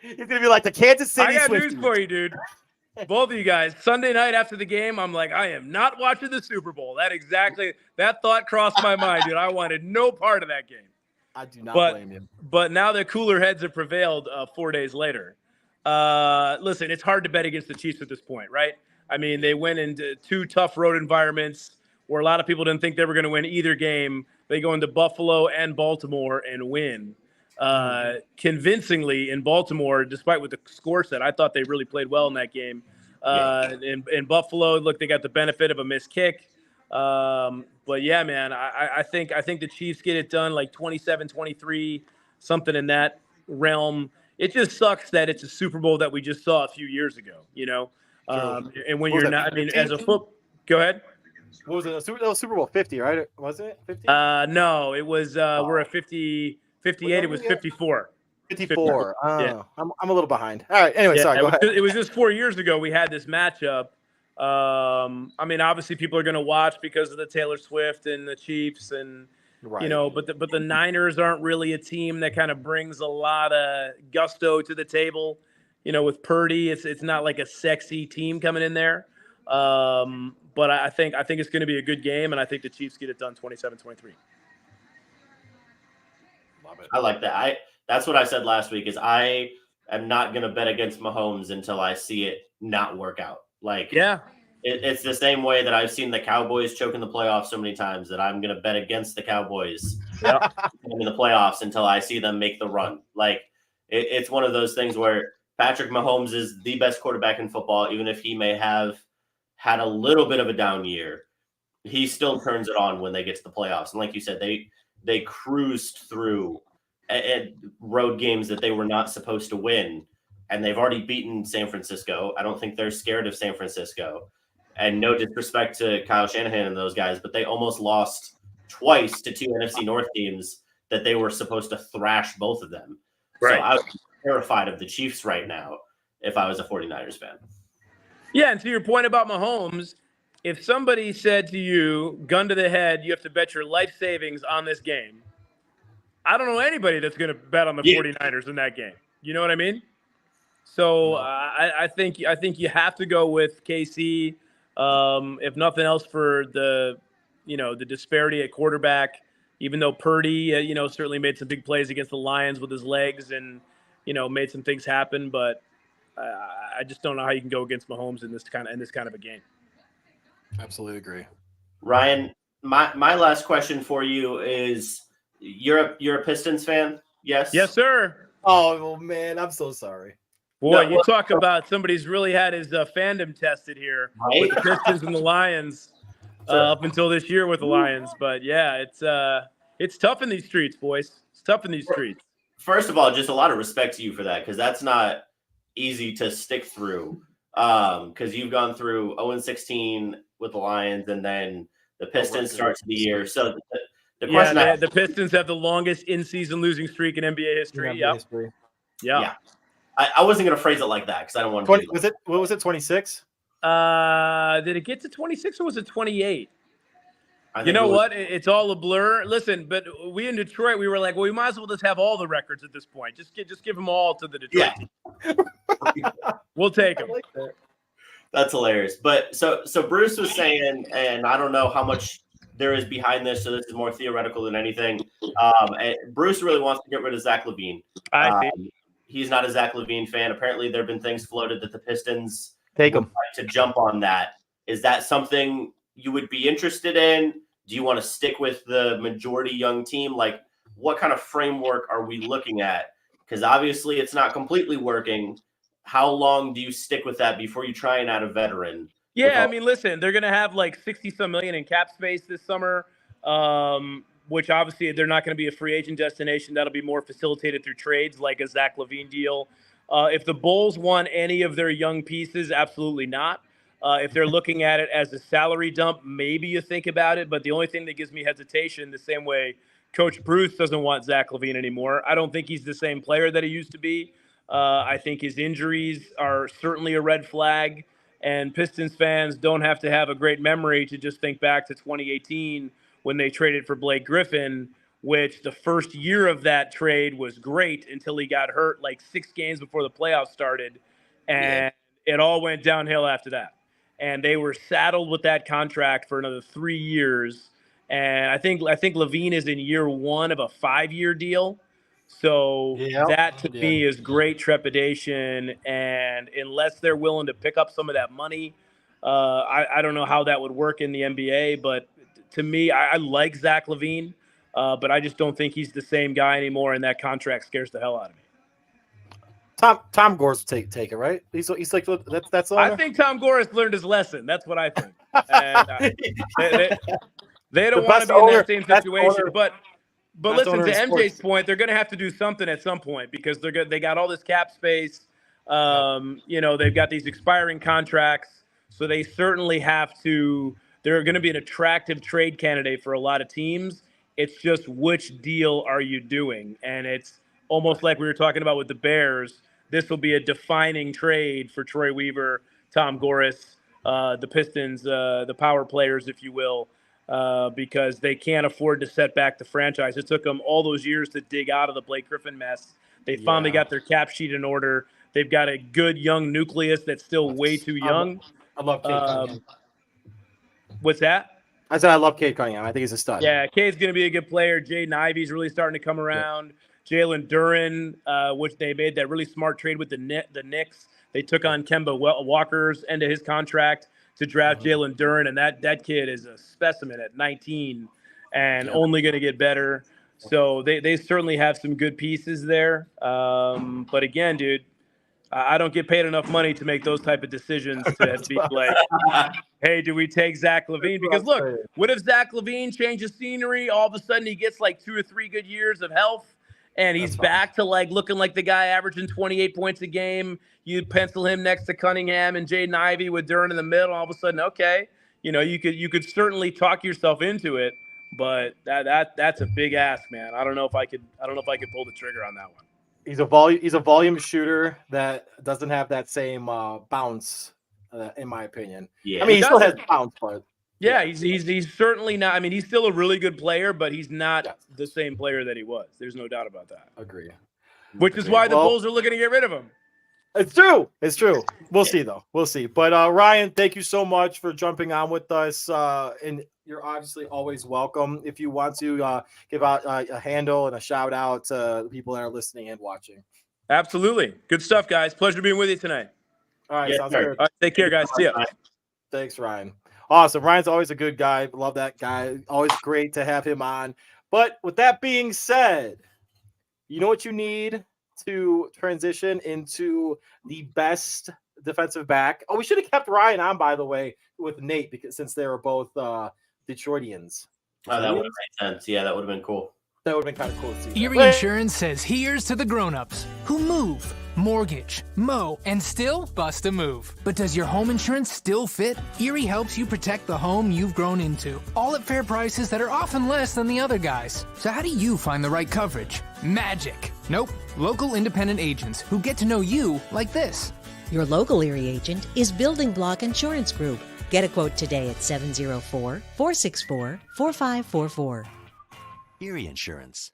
It's going to be like the Kansas City. I got news for you, dude. Both of you guys, Sunday night after the game, I'm like, I am not watching the Super Bowl. That thought crossed my mind, dude. I wanted no part of that game. I do not blame you. But now the cooler heads have prevailed 4 days later. Listen, it's hard to bet against the Chiefs at this point, right? I mean, they went into 2 tough road environments where a lot of people didn't think they were going to win either game. They go into Buffalo and Baltimore and win. Convincingly in Baltimore, despite what the score said. I thought they really played well in that game. In Buffalo, look, they got the benefit of a missed kick. But yeah, man, I think the Chiefs get it done like 27-23, something in that realm. It just sucks that it's a Super Bowl that we just saw a few years ago, and when you're not, I mean, as a football, go ahead. What was it? That was Super Bowl 50, right? Wasn't it 50? No, it was, we're at 58. It was 54. 54. Yeah. I'm a little behind. All right. Anyway, sorry. Go ahead. It was just 4 years ago we had this matchup. I mean, obviously people are going to watch because of the Taylor Swift and the Chiefs and, but the Niners aren't really a team that kind of brings a lot of gusto to the table. With Purdy, it's not like a sexy team coming in there. But I think it's going to be a good game, and I think the Chiefs get it done 27-23. I like that. That's what I said last week is I am not going to bet against Mahomes until I see it not work out. It's the same way that I've seen the Cowboys choke in the playoffs so many times that I'm going to bet against the Cowboys in the playoffs until I see them make the run. It's one of those things where Patrick Mahomes is the best quarterback in football, even if he may have had a little bit of a down year. He still turns it on when they get to the playoffs. And like you said, they cruised through road games that they were not supposed to win and they've already beaten San Francisco. I don't think they're scared of San Francisco. And no disrespect to Kyle Shanahan and those guys, but they almost lost twice to 2 NFC North teams that they were supposed to thrash both of them. Right. So I was terrified of the Chiefs right now if I was a 49ers fan. Yeah, and to your point about Mahomes, if somebody said to you, gun to the head, you have to bet your life savings on this game, I don't know anybody that's going to bet on the 49ers in that game. You know what I mean? So I think you have to go with KC, if nothing else for the disparity at quarterback. Even though Purdy, certainly made some big plays against the Lions with his legs and made some things happen, but I just don't know how you can go against Mahomes in this kind of a game. Absolutely agree. Ryan, my last question for you is: you're a Pistons fan? Yes. Yes, sir. Oh man, I'm so sorry. Boy, you talk about somebody's really had his fandom tested here with the Pistons and the Lions up until this year with the Lions. But yeah, it's tough in these streets, boys. It's tough in these streets. First of all, just a lot of respect to you for that, because that's not easy to stick through. Because you've gone through 0-16 with the Lions, and then the Pistons starts the year. So the question, the Pistons have the longest in-season losing streak in NBA history. Yeah. I wasn't going to phrase it like that because I don't want to. What was it? 26? Did it get to 26 or was it 28? You know what? It's all a blur. Listen, but we in Detroit, we were like, well, we might as well just have all the records at this point. Just give them all to the Detroit team. We'll take them. I like that. That's hilarious. But so Bruce was saying, and I don't know how much there is behind this, so this is more theoretical than anything. And Bruce really wants to get rid of Zach LaVine. He's not a Zach LaVine fan. Apparently, there have been things floated that the Pistons take him to jump on that. Is that something you would be interested in? Do you want to stick with the majority young team? Like, what kind of framework are we looking at? Because obviously it's not completely working. How long do you stick with that before you try and add a veteran? Yeah, I mean, listen, they're going to have like 60-some million in cap space this summer, which obviously they're not going to be a free agent destination. That'll be more facilitated through trades like a Zach LaVine deal. If the Bulls want any of their young pieces, absolutely not. If they're looking at it as a salary dump, maybe you think about it. But the only thing that gives me hesitation, the same way Coach Bruce doesn't want Zach LaVine anymore. I don't think he's the same player that he used to be. I think his injuries are certainly a red flag. And Pistons fans don't have to have a great memory to just think back to 2018 when they traded for Blake Griffin, which the first year of that trade was great until he got hurt like 6 games before the playoffs started. And it all went downhill after that. And they were saddled with that contract for another 3 years. And I think LaVine is in year 1 of a 5-year deal. So that to me is great trepidation. And unless they're willing to pick up some of that money, I don't know how that would work in the NBA. But to me, I like Zach LaVine, but I just don't think he's the same guy anymore. And that contract scares the hell out of me. Tom Gores will take it, right? He's like that's all. I think Tom Gores learned his lesson. That's what I think. And, they don't want to be in that same situation, but listen, to MJ's point, they're going to have to do something at some point because they got all this cap space. They've got these expiring contracts, so they certainly have to. They're going to be an attractive trade candidate for a lot of teams. It's just which deal are you doing, and it's almost like we were talking about with the Bears. This will be a defining trade for Troy Weaver, Tom Gores, the Pistons, the power players, if you will. Because they can't afford to set back the franchise. It took them all those years to dig out of the Blake Griffin mess. They finally got their cap sheet in order. They've got a good young nucleus that's still way too young. I love Cade Cunningham. What's that? I said I love Cade Cunningham. I think he's a stud. Yeah, Cade's going to be a good player. Jaden Ivey's really starting to come around. Jalen Duren, which they made that really smart trade with the Knicks. They took on Kemba Walker's end of his contract to draft Jalen Duren, and that kid is a specimen at 19 and only going to get better. So they certainly have some good pieces there. But again, dude, I don't get paid enough money to make those type of decisions to be like, hey, do we take Zach LaVine? Because look, what if Zach LaVine changes scenery? All of a sudden he gets like 2 or 3 good years of health and he's back to like looking like the guy averaging 28 points a game. You pencil him next to Cunningham and Jaden Ivey with Duren in the middle. All of a sudden, okay, you could certainly talk yourself into it, but that's a big ask, man. I don't know if I could pull the trigger on that one. He's a volume shooter that doesn't have that same bounce, in my opinion. Yeah, I mean, he still has bounce, but yeah, he's certainly not. I mean, he's still a really good player, but he's not the same player that he was. There's no doubt about that. Agree. Which is why the Bulls are looking to get rid of him. It's true. We'll see, though. We'll see. But Ryan, thank you so much for jumping on with us. And you're obviously always welcome. If you want to give out a handle and a shout out to the people that are listening and watching. Absolutely. Good stuff, guys. Pleasure being with you tonight. All right. Sounds good. All right, take care, guys. See ya. Thanks, Ryan. Awesome. Ryan's always a good guy. Love that guy. Always great to have him on. But with that being said, you know what you need to transition into the best defensive back? Oh, we should have kept Ryan on, by the way, with Nate, because since they were both Detroitians. Oh, that would have made sense. Yeah, that would have been cool. That would have been kind of cool to see. Erie Insurance says here's to the grown-ups who move, mortgage, mow, and still bust a move. But does your home insurance still fit? Erie helps you protect the home you've grown into, all at fair prices that are often less than the other guys. So how do you find the right coverage? Magic. Nope. Local independent agents who get to know you like this. Your local Erie agent is Building Block Insurance Group. Get a quote today at 704-464-4544. Erie Insurance.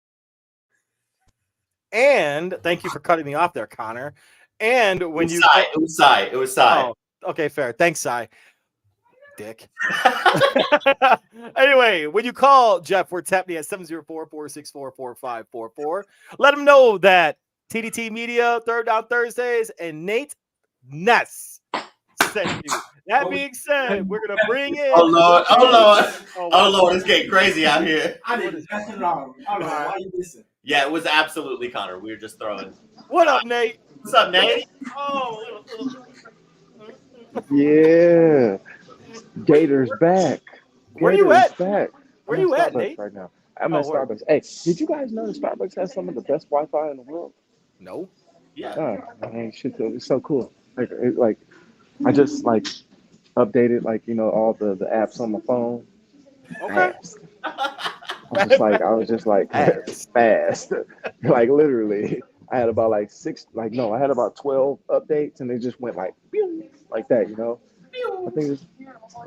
And thank you for cutting me off there, Connor. And when it was Cy. Oh, okay, fair. Thanks, Cy. Dick. Anyway, when you call Jeff Wertepny at 704-464-4544, let him know that TDT Media, Third Down Thursdays, and Nate Ness sent you. That being said, we're gonna bring in. Oh Lord! It's getting crazy out here. I didn't mess it wrong. I don't know why you listen. Yeah, it was absolutely Connor. We were just throwing. What up, Nate? What's up, Nate? Oh, yeah. Gators back. Where you at? Back. Where you at, Starbucks Nate? right now. I'm at Starbucks. Hey, did you guys know that Starbucks has some of the best Wi-Fi in the world? No. Yeah. Oh, man, shit, it's so cool. Like, I just updated all the apps on my phone. Okay. Fast. I was just fast. Like literally, I had about 12 updates, and they just went like that.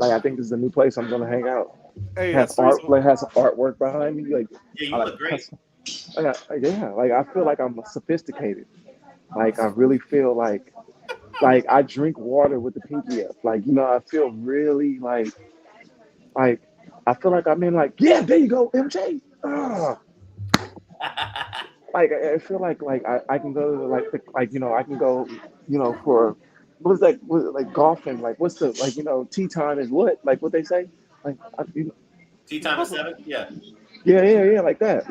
I think this is a new place I'm gonna hang out. Hey, has some artwork behind me. Yeah, you look great. I feel like I'm sophisticated. I really feel like I drink water with the pinky up. I feel really I feel like I'm in yeah, there you go, MJ. I feel like I can go to I can go for what is that? Golfing? What's the tea time is what? What they say? Tea time is 7. Yeah. Yeah, like that.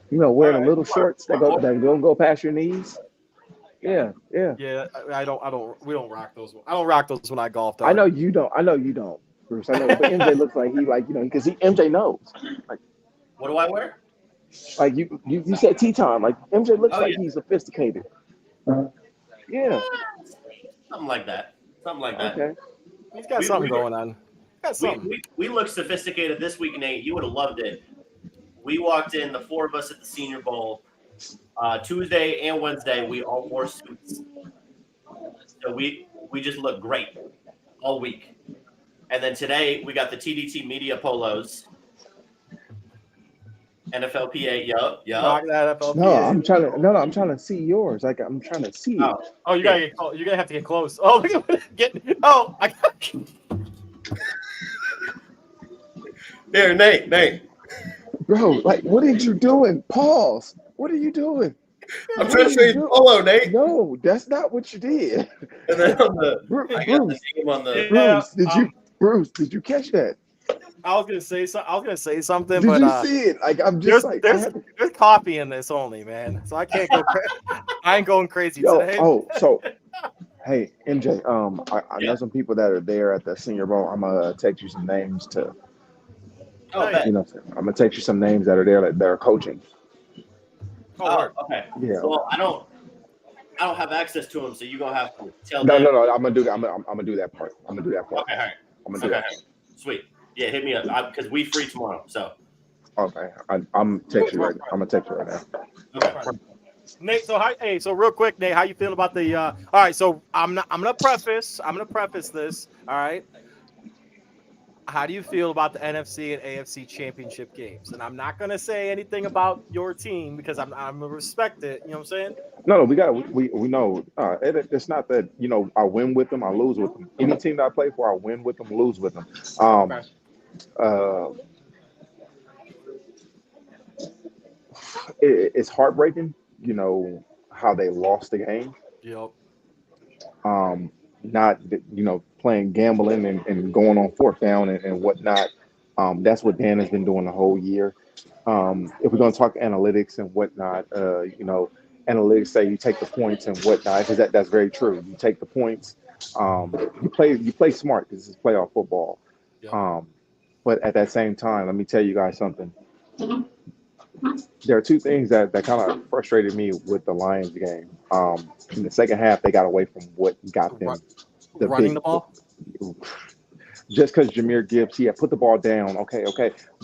Wearing the little shorts that don't go past your knees. Yeah. We don't rock those. I don't rock those when I golf. Though. I know you don't, Bruce. I know, but MJ looks like he because MJ knows. What do I wear? You said tea time. MJ looks he's sophisticated. Yeah. Something like that. Okay. He's got something going on. We look sophisticated this week, Nate. You would have loved it. We walked in, the 4 of us at the Senior Bowl. Tuesday and Wednesday, we all wore suits. So we just look great all week. And then today, we got the TDT Media polos. NFLPA, yup. No, I'm trying to see yours. I'm trying to see it. Oh, you're gonna have to get close. Oh, look at what I got. Here, Nate. Bro, what are you doing? Pause. What are you doing? I'm trying to show you the polo, Nate. No, that's not what you did. And then I got the name on the. Bruce, did you catch that? I was gonna say something, did but you see it? I'm just there's coffee in this only, man. So I can't go. I ain't going crazy today. Hey, MJ. I know some people that are there at the Senior Bowl. I'm gonna text you some names to Oh, bet. You know, I'm gonna text you some names that are there that are coaching. Oh, okay. Yeah. Well, I don't have access to them, so you're gonna have to tell No, them. no, no. I'm gonna do that. I'm gonna do that part. I'm gonna do that part. Okay, all right. I'm gonna do Okay, that part. sweet. Yeah, hit me up because we free tomorrow. So Okay. I'm text you right now. I'm gonna text you right now. okay. Nate, so real quick, Nate, how you feeling about the all right, so I'm gonna preface this. All right. How do you feel about the NFC and AFC Championship games? And I'm not gonna say anything about your team because I'm gonna respect it. You know what I'm saying? No, we know. It's not that I win with them, I lose with them. Any team that I play for, I win with them, lose with them. Okay. Uh, it's heartbreaking, how they lost the game. Yep. Not playing gambling and going on fourth down and whatnot. That's what Dan has been doing the whole year. If we're going to talk analytics and whatnot, analytics say you take the points and whatnot, because that's very true. You take the points. You play smart because it's playoff football. Yep. But at that same time, let me tell you guys something. There are two things that kind of frustrated me with the Lions game. In the second half, they got away from what got them Running the ball. Just because Jahmyr Gibbs, he had put the ball down, okay,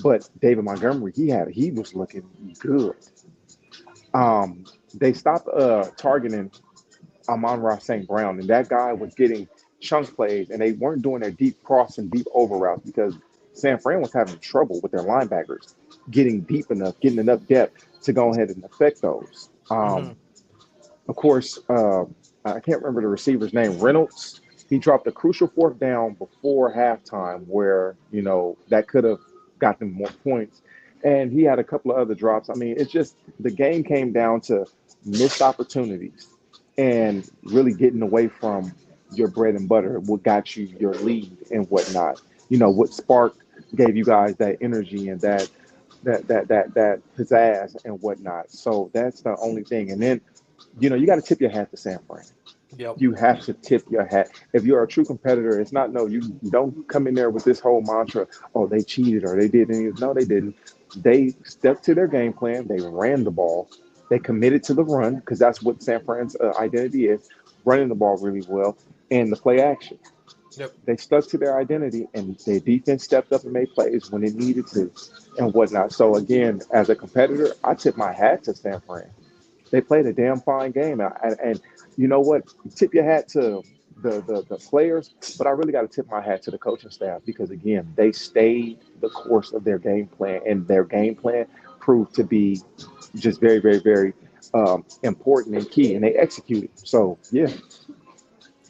but David Montgomery, he was looking good. They stopped targeting Amon-Ra St. Brown, and that guy was getting chunk plays, and they weren't doing their deep cross and deep over routes because San Fran was having trouble with their linebackers getting deep enough, getting enough depth to go ahead and affect those. Of course, I can't remember the receiver's name, Reynolds. He dropped a crucial fourth down before halftime where, that could have got them more points. And he had a couple of other drops. I mean, it's just the game came down to missed opportunities and really getting away from your bread and butter, what got you your lead and whatnot. What spark gave you guys that energy and that pizzazz and whatnot. So that's the only thing. And then, you got to tip your hat to San Fran. Yep. You have to tip your hat. If you're a true competitor, it's not you don't come in there with this whole mantra, oh, they cheated or they did anything. No, they didn't. They stuck to their game plan. They ran the ball. They committed to the run because that's what San Fran's identity is, running the ball really well and the play action. Yep. They stuck to their identity and their defense stepped up and made plays when it needed to and whatnot. So again, as a competitor, I tip my hat to San Fran. They played a damn fine game. And you know what? Tip your hat to the players, but I really got to tip my hat to the coaching staff because, again, they stayed the course of their game plan, and their game plan proved to be just very, very, very important and key, and they executed. So, yeah.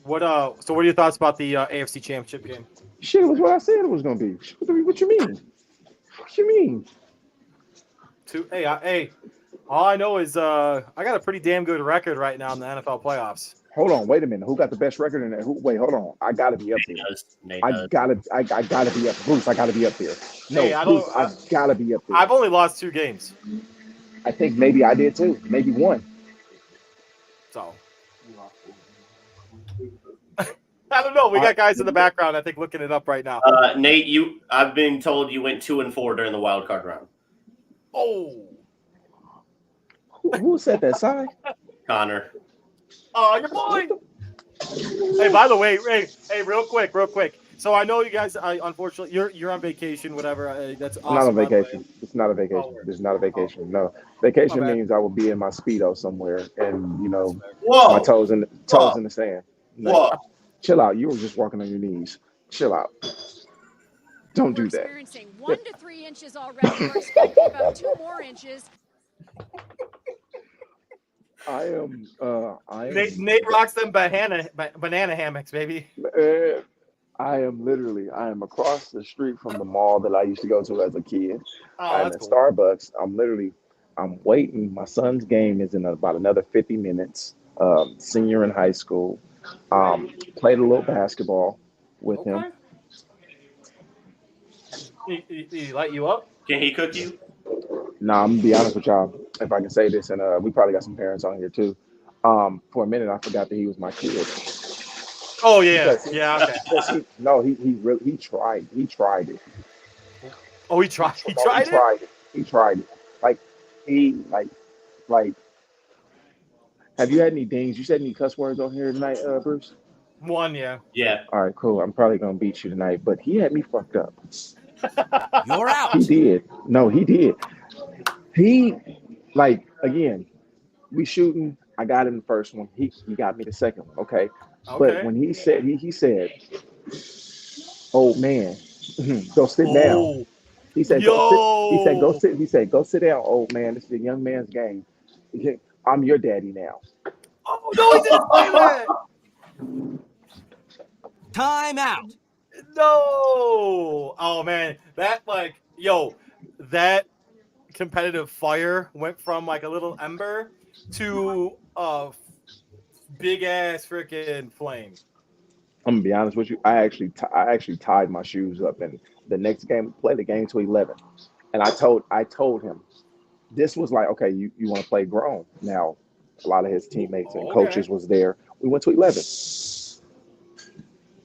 What are your thoughts about the AFC Championship game? Shit, it was what I said it was going to be. What you mean? What you mean? Hey, all I know is I got a pretty damn good record right now in the NFL playoffs. Hold on, wait a minute. Who got the best record in that? Wait, hold on. I gotta be up there. I gotta be up. Bruce, I gotta be up there. No, Hey, I gotta be up there. I've only lost 2 games. I think maybe I did too. Maybe 1. So I don't know. We got guys in the background, I think, looking it up right now. Nate, I've been told you went 2-4 during the wild card round. Oh. Who said that? Sorry. Connor. Oh, your boy. Hey, by the way, hey, real quick. So I know you guys. Unfortunately, you're on vacation. Whatever. That's awesome. I'm not on vacation. It's not a vacation. It's not a vacation. No, vacation means I will be in my Speedo somewhere, and my toes in the sand. Whoa. Chill out. You were just walking on your knees. Chill out. Don't do that. Experiencing 1 to 3 inches already. We're expecting about 2 more inches. I am. Nate rocks them banana hammocks, baby. I am across the street from the mall that I used to go to as a kid. I'm at cool. Starbucks. I'm waiting. My son's game is in about another 50 minutes. Senior in high school. Played a little basketball with him. He light you up? Can he cook you? Nah, I'm gonna be honest with y'all. If I can say this, and we probably got some parents on here too. For a minute, I forgot that he was my kid. Oh yeah, okay. He tried it. Oh, he tried. He No, he tried it. tried it. He tried it. Like he like. Have you had any dings? You said any cuss words on here tonight, Bruce? One, yeah. Yeah. All right, cool. I'm probably gonna beat you tonight, but he had me fucked up. You're He out. did. No, he did. He like again. We shooting. I got him the first one. He got me the second one. Okay, but Okay. when he said, "Oh man, go sit down." Oh, He said, "Go sit." He said, "Go yo. sit." He said, "Go sit down." Oh man, this is a young man's game. I'm your daddy now. Oh no, he didn't say that. Time out. No. Oh man, that competitive fire went from like a little ember to a big ass freaking flame. I'm gonna be honest with you. I actually tied my shoes up, and the next game we played the game to 11, and I told him this was like, okay, you want to play grown now. A lot of his teammates and Okay. coaches was there. We went to 11.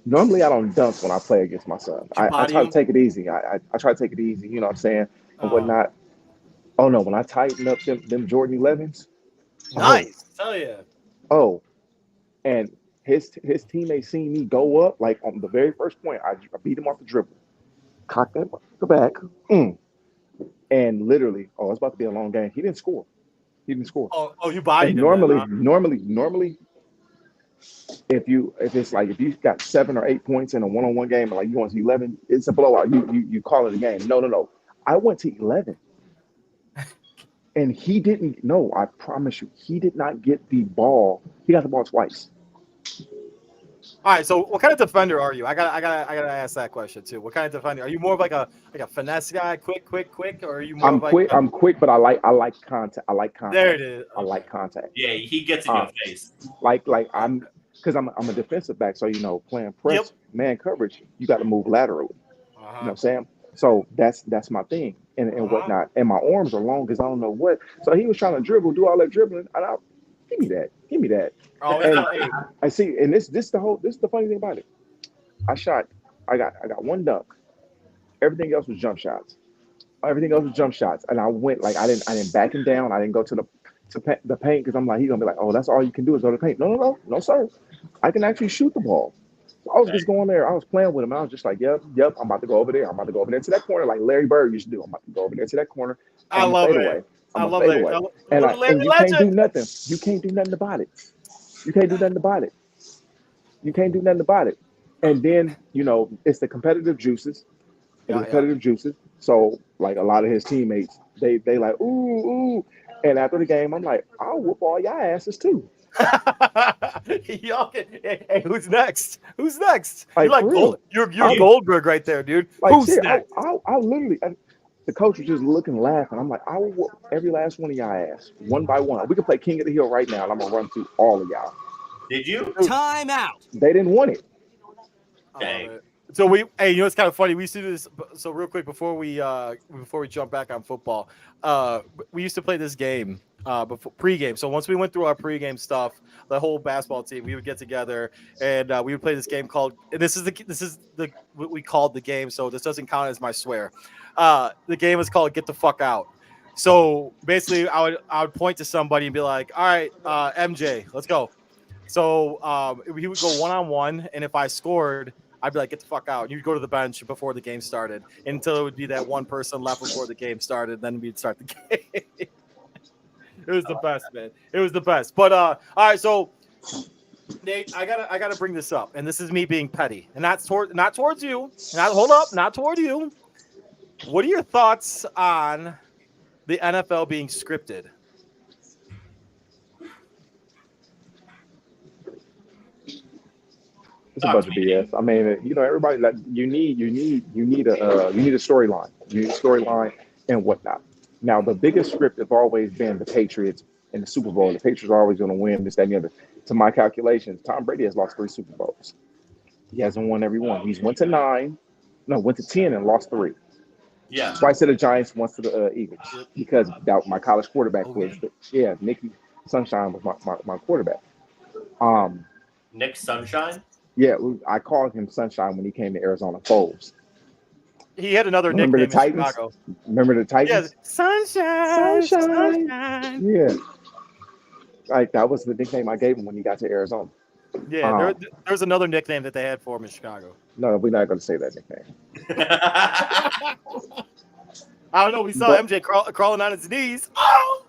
Normally, I don't dunk when I play against my son. Did you I body try to him? take it easy. I try to take it easy. You know what I'm saying and Uh, whatnot. Oh no, when I tighten up them Jordan 11s, oh nice. Tell you. oh, and his teammates seen me go up like on the very first point. I beat him off the dribble, cock that go back, and literally, oh, it's about to be a long game. He didn't score. He didn't score. Oh, you And bodied him then, normally, huh? normally, if you got 7 or 8 points in a one-on-one game, and like you want to 11, it's a blowout. You call it a game. No. I went to 11, and he didn't. No, I promise you, he did not get the ball. He got the ball twice. All right. So, what kind of defender are you? I gotta ask that question too. What kind of defender are you? More of like a finesse guy, quick, or are you more I'm of like quick. I'm quick, but I like contact. I like there contact. it is. I Okay. like contact. Yeah, he gets in Uh, your face. like Okay. I'm because I'm a defensive back, so playing Yep. press man coverage, you got to move laterally. Uh You know huh. what I'm saying? So that's my thing Uh and huh. whatnot. And my arms are long as I don't know what. So he was trying to dribble, do all that dribbling, and give me that. Oh, it's And not. Hey, I see, and this is the funny thing about it. I shot, I got one dunk. Everything else was jump shots. Everything else was jump shots, and I went like I didn't back him down. I didn't go to the paint because I'm like he's gonna be like, oh, that's all you can do is go to the paint. No, sir. I can actually shoot the ball. So I was just going there. I was playing with him. I was just like, yep. I'm about to go over there. I'm about to go over there to that corner like Larry Bird used to do. I'm about to go over there to that corner, and I I'm gonna love fade it. away. I'm I gonna love fade that. away, and What I a Larry and you can't do legend. nothing. You can't do nothing about it. You can't do nothing about it. You can't do nothing about it. And then it's the competitive juices. The Yeah, competitive juices. So like a lot of his teammates, they like ooh. And after the game, I'm like, I'll whoop all y'all asses too. yeah. Y'all hey, who's next? Who's next? You're Like like for Gold. real. You're I'll Goldberg right there, dude. like Who's shit. next? I'll literally. The coach was just looking, laughing. I'm like, I will whoop every last one of y'all ass, one by one. We can play King of the Hill right now, and I'm gonna run through all of y'all. Did you? Dude, Time out. They didn't want it. I love Dang. it. So it's kind of funny. We used to do this. So real quick before we jump back on football, we used to play this game before pregame. So once we went through our pregame stuff, the whole basketball team, we would get together and we would play this game called. And this is the what we called the game. So this doesn't count as my swear. The game is called Get the Fuck Out. So basically, I would point to somebody and be like, "All right, MJ, let's go." So he would go 1-on-1, and if I scored, I'd be like, "Get the fuck out!" And you'd go to the bench before the game started until it would be that one person left before the game started. Then we'd start the game. It was the best, man. It was the best. But all right, so Nate, I gotta bring this up, and this is me being petty, and not towards you. Not toward you. What are your thoughts on the NFL being scripted? It's a bunch of BS. I mean, everybody like you need a storyline. You need a storyline and whatnot. Now, the biggest script has always been the Patriots in the Super Bowl. The Patriots are always going to win this, that, and the other. To my calculations, Tom Brady has lost 3 Super Bowls. He hasn't won every one. He's went to 9, no, went to 10 and lost 3. Yeah. Twice to the Giants, once to the Eagles, because that my college quarterback was Nicky Sunshine was my quarterback. Nick Sunshine. Yeah, I called him Sunshine when he came to Arizona Foles. He had another Remember the nickname in Titans? Chicago. Remember the Yeah, Titans? sunshine, Sunshine. sunshine. Yeah. Like that was the nickname I gave him when he got to Arizona. Yeah, there's another nickname that they had for him in Chicago. No, we're not going to say that nickname. I don't know. We saw But- MJ crawling on his knees. Oh!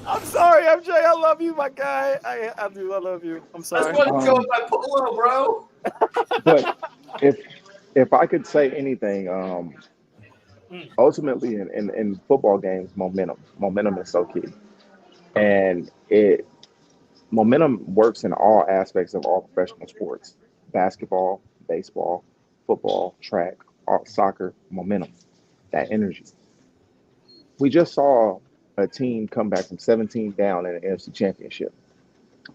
I'm sorry, MJ. I love you, my guy. I do. I love you. I'm I sorry. just wanted to go with my polo, bro. But if I could say anything, ultimately in football games, momentum is so key, and momentum works in all aspects of all professional sports: basketball, baseball, football, track, soccer. Momentum, that energy. We just saw a team come back from 17 down in the AFC Championship.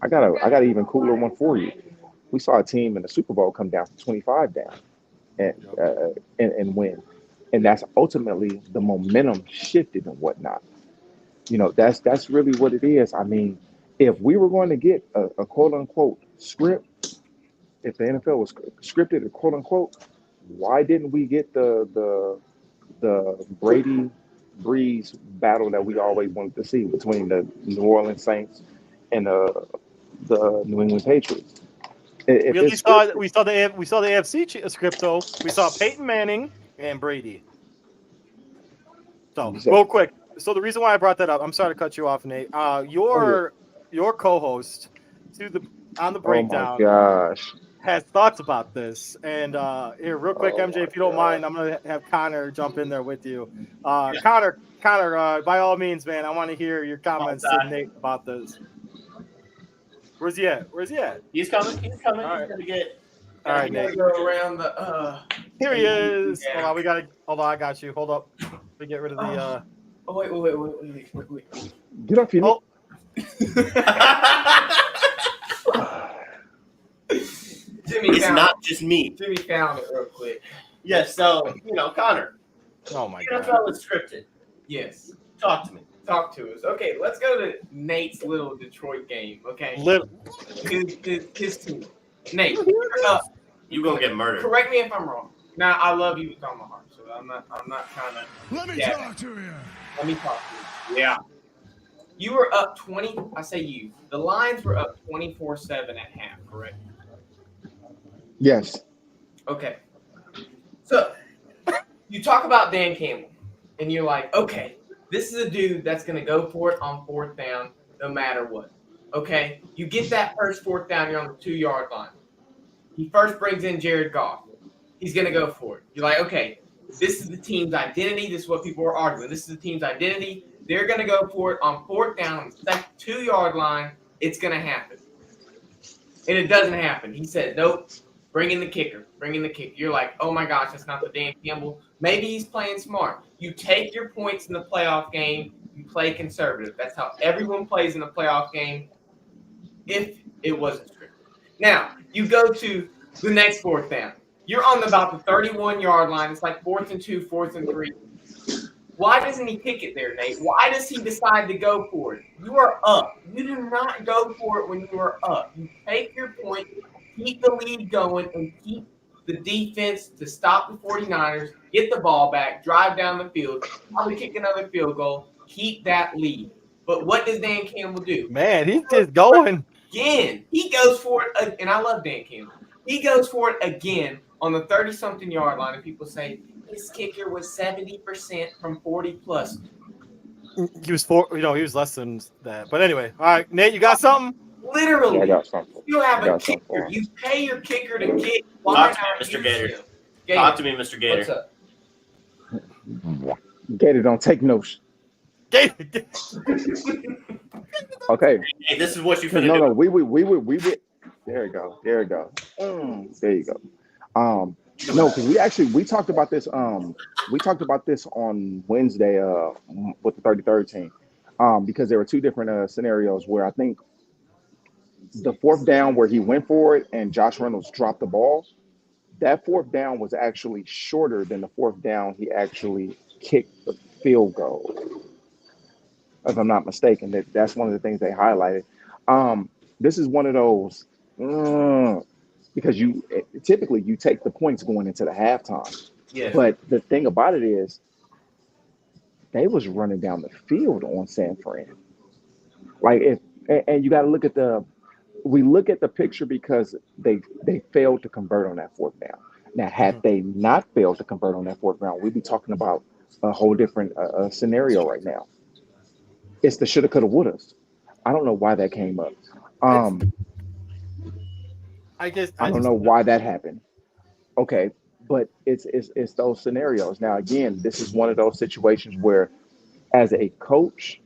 I got an even cooler one for you. We saw a team in the Super Bowl come down from 25 down and win, and that's ultimately the momentum shifted and whatnot. That's really what it is. I mean, if we were going to get a quote unquote script, if the NFL was scripted, a quote unquote, why didn't we get the Brady Breeze battle that we always wanted to see between the New Orleans Saints and the New England Patriots? We saw the AFC script though. We saw Peyton Manning and Brady. So real quick. So the reason why I brought that up, I'm sorry to cut you off, Nate. Your co-host on the breakdown. Oh my gosh. Has thoughts about this, and here, real quick, MJ, if you don't mind, I'm gonna have Connor jump in there with you. Connor, by all means, man, I want to hear your comments to Nate about this. Where's he at? He's coming. All right. He's gonna get. All right, Nate. Go around the. Here he is. Yeah. Hold on, I got you. Hold up. We get rid of the. Oh wait. Get off your Jimmy It's found not just me. Jimmy found it real quick. Yes. So Connor. Oh my god. NFL is scripted. Yes. Talk to me. Talk to us. Okay, let's go to Nate's little Detroit game. Okay. His team. Nate, You gonna get murdered. correct me if I'm wrong. Now I love you with all my heart, so I'm not trying to. Let me Yeah. talk to you. Let me talk to you. Yeah. You were up 20. I say you. The Lions were up 24-7 at half, correct? Yes. Okay. So you talk about Dan Campbell, and you're like, okay, this is a dude that's going to go for it on fourth down no matter what. Okay? You get that first fourth down, you're on the 2-yard line. He first brings in Jared Goff. He's going to go for it. You're like, okay, this is the team's identity. This is what people are arguing. This is the team's identity. They're going to go for it on fourth down on the 2-yard line. It's going to happen. And it doesn't happen. He said, nope, bring in the kicker. You're like, oh my gosh, that's not the Dan Campbell. Maybe he's playing smart. You take your points in the playoff game. You play conservative. That's how everyone plays in a playoff game if it wasn't scripted. Now, you go to the next fourth down. You're on about the 31-yard line. It's like 4th and 2, 4th and 3. Why doesn't he kick it there, Nate? Why does he decide to go for it? You are up. You do not go for it when you are up. You take your point, keep the lead going, and keep the defense to stop the 49ers, get the ball back, drive down the field, probably kick another field goal, keep that lead. But what does Dan Campbell do? Man, he's just going. Again, he goes for it, and I love Dan Campbell. He goes for it again on the 30-something yard line, and people say his kicker was 70% from 40 plus. He was he was less than that. But anyway, all right, Nate, you got something? Literally, Yeah, I got something. you have I a got something kicker. for him. You pay your kicker to get. Talk to me, Mr. Gator. Talk to me, Mr. Gator. What's up? Gator, don't take notes. Gator. Okay. Hey, this is what you finna No, do. we would. There you go. There you go. There you go. No, because we talked about this. We talked about this on Wednesday. With the 33rd team. Because there were two different scenarios where I think the fourth down where he went for it and Josh Reynolds dropped the ball. That fourth down was actually shorter than the fourth down he actually kicked the field goal. If I'm not mistaken, that's one of the things they highlighted. This is one of those. because you typically you take the points going into the halftime. Yeah. But the thing about it is, they was running down the field on San Fran. Like and you got to look at we look at the picture because they failed to convert on that fourth down. Now, had they not failed to convert on that fourth down, we'd be talking about a whole different scenario right now. It's the shoulda, coulda, wouldas. I don't know why that came up. I don't know why that happened. Okay, but it's those scenarios. Now, again, this is one of those situations where, as a coach,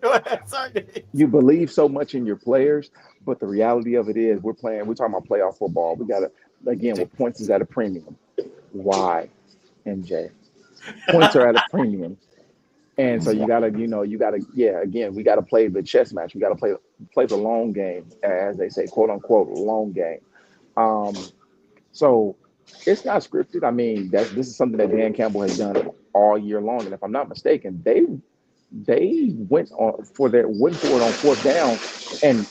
Go ahead. Sorry. you believe so much in your players, but the reality of it is we're talking about playoff football. We got to, again, with points is at a premium. Why, MJ? Points are at a premium. And so you gotta, again, we gotta play the chess match. We gotta play the long game, as they say, quote unquote, long game. So it's not scripted. I mean, this is something that Dan Campbell has done all year long. And if I'm not mistaken, they went for it on fourth down, and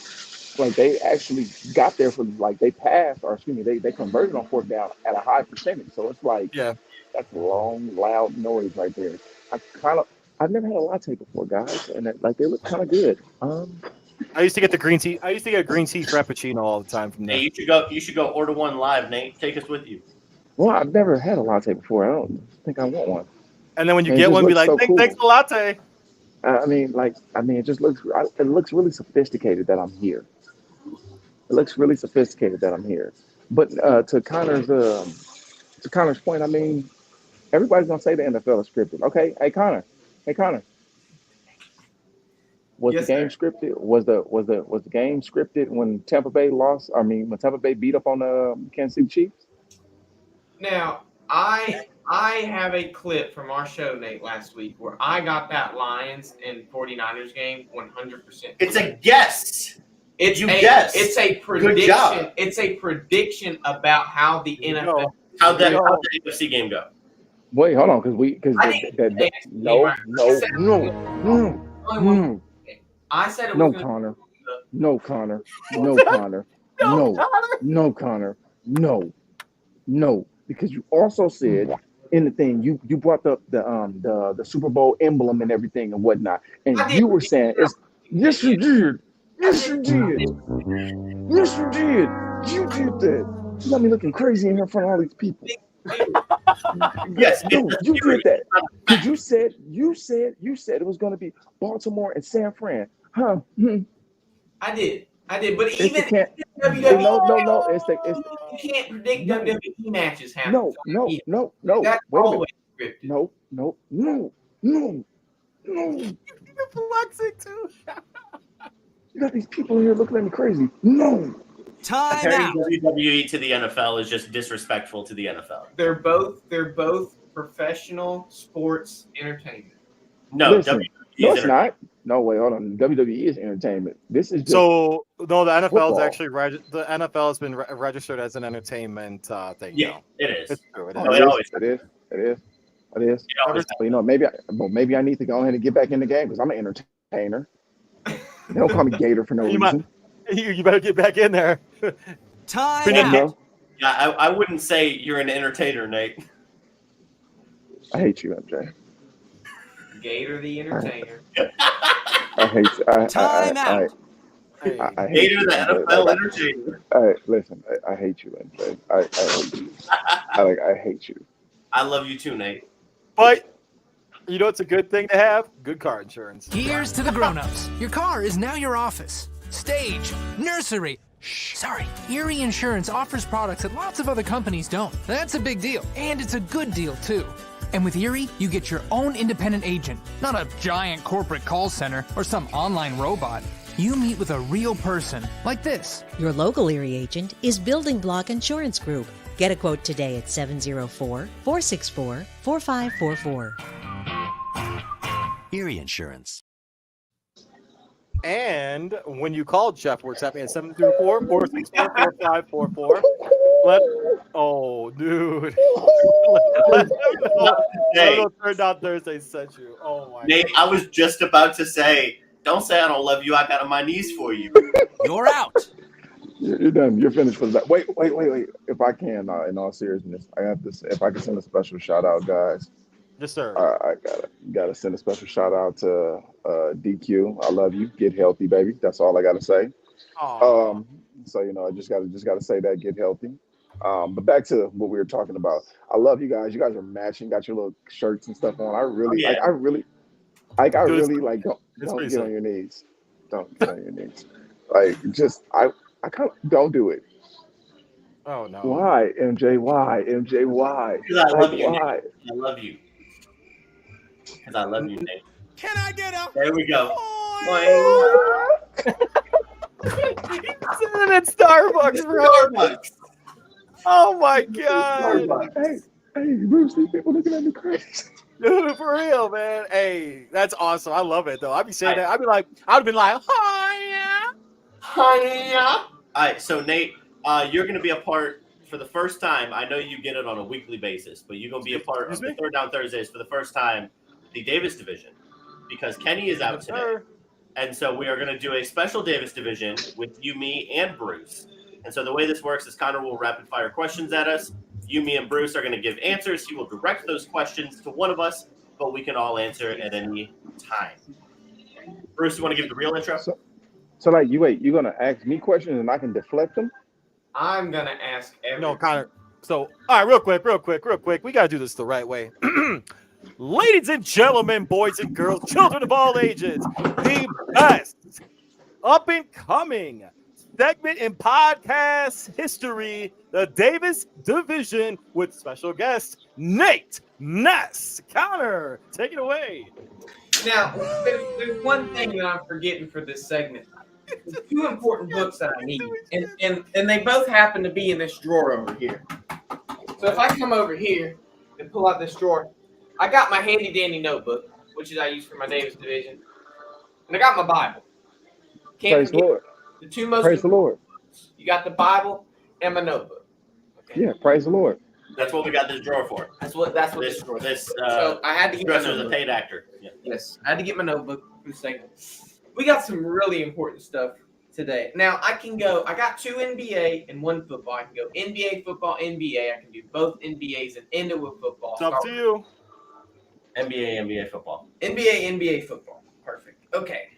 like they actually got there for they passed, or excuse me, they converted on fourth down at a high percentage. So it's like, that's long, loud noise right there. I've never had a latte before, guys, and they look kind of good. I used to get the green tea. I used to get a green tea frappuccino all the time from there. Hey, you should go order one live, Nate. Take us with you. Well, I've never had a latte before. I don't think I want one. And then when you get one, be like, thanks for the latte. It just looks really sophisticated that I'm here. It looks really sophisticated that I'm here. But to Connor's point, I mean, everybody's gonna say the NFL is scripted. Okay, hey Connor. Was the game scripted? Was the game scripted when Tampa Bay lost? I mean, when Tampa Bay beat up on the Kansas City Chiefs? Now, I have a clip from our show, Nate, last week where I got that Lions and 49ers game 100%. It's a guess. It's a prediction. Good job. It's a prediction about how the NFL. How'd the AFC game go? Wait, hold on, I said it no, was Connor. No, Connor. No, because you also said in the thing you brought up the Super Bowl emblem and everything and whatnot, and you were saying yes you did. You did that. You got me looking crazy in here in front of all these people. Yes, no, you did that. Because you said it was going to be Baltimore and San Fran, huh? I did, but It's even the WWE, no. You can't predict WWE matches. No. That's Wait a always minute. scripted. No. You're flexing too. You got these people in here looking at me crazy. No. Time Comparing out. WWE to the NFL is just disrespectful to the NFL. They're both professional sports entertainment. No, Listen, WWE no, is it's not. No, wait, hold on. WWE is entertainment. This is just So no, the NFL is football. actually the NFL has been registered as an entertainment thing. Yeah, now. it is. It's true. It Oh, is. it always- it is. always- But maybe I need to go ahead and get back in the game because I'm an entertainer. They don't call me Gator for no You reason. You better get back in there. Time You out. know? Yeah, I wouldn't say you're an entertainer, Nate. I hate you, MJ. Gator the entertainer. I hate you. Time out. I hate Gator you, the MJ. NFL entertainer. Listen, I hate you, MJ. I hate you. I hate you. I love you too, Nate. But you know it's a good thing to have? Good car insurance. Here's to the grown-ups. Your car is now your office, stage, nursery. Sorry. Erie Insurance offers products that lots of other companies don't. That's a big deal. And it's a good deal, too. And with Erie, you get your own independent agent, not a giant corporate call center or some online robot. You meet with a real person, like this. Your local Erie agent is Building Block Insurance Group. Get a quote today at 704-464-4544. Erie Insurance. And when you call Jeff Works at me at 704-464-4544. Oh, dude. Let him know. Hey. Turn down Thursday sent you. Oh my Nate, I was just about to say, Don't say I don't love you. I got on my knees for you. You're out. You're done. You're finished for the Wait. If I can, in all seriousness, I have to. If I can send a special shout out, guys. Yes, sir. I gotta send a special shout out to DQ. I love you. Get healthy, baby. That's all I gotta say. Aw. So I just gotta say that. Get healthy. But back to what we were talking about. I love you guys. You guys are matching. Got your little shirts and stuff on. I really Yeah. like. I really like. Don't pretty get on sick. your knees. Don't get on your knees. Like just I kind of don't do it. Oh no. Why, MJ? Why, MJ? Why? Because I love Like, you, why? Nate. I love you. Because I love you, Nate. Can I get a There we go. Sitting at Starbucks, bro. Starbucks. Oh my god. Hey, Bruce, these people looking at me crazy. Dude, for real, man. Hey, that's awesome. I love it though. I'd be saying that. I'd have been like, oh yeah. All right, so Nate, you're going to be a part for the first time. I know you get it on a weekly basis, but you're going to be a part of the Third Down Thursdays for the first time, the Davis division, because Kenny is out today. And so we are going to do a special Davis division with you, me, and Bruce. And so the way this works is Connor will rapid fire questions at us. You, me, and Bruce are going to give answers. He will direct those questions to one of us, but we can all answer at any time. Bruce, you want to give the real intro? So like, you're gonna ask me questions and I can deflect them? I'm gonna ask everyone. No, Connor. So, all right, real quick. We gotta do this the right way. Ladies and gentlemen, boys and girls, children of all ages, the best up and coming segment in podcast history, the Davis Division, with special guest Nate Ness. Connor, take it away. Now, there's one thing that I'm forgetting for this segment. There's two important books that I need, and they both happen to be in this drawer over here. So if I come over here and pull out this drawer, I got my handy dandy notebook, which is I use for my Davis division, and I got my Bible. Praise the Lord. The two most Praise the Lord. books. You got the Bible and my notebook. Okay. Yeah, praise the Lord. That's what we got this drawer for. That's what this drawer. So I had to get my dresser is a notebook. paid actor. Yeah. Yes, I had to get my notebook for the segment. We got some really important stuff today. Now I got two NBA and one football. I can go NBA, football, NBA. I can do both NBAs and into a football. It's up to you. NBA football. NBA football. Perfect. Okay.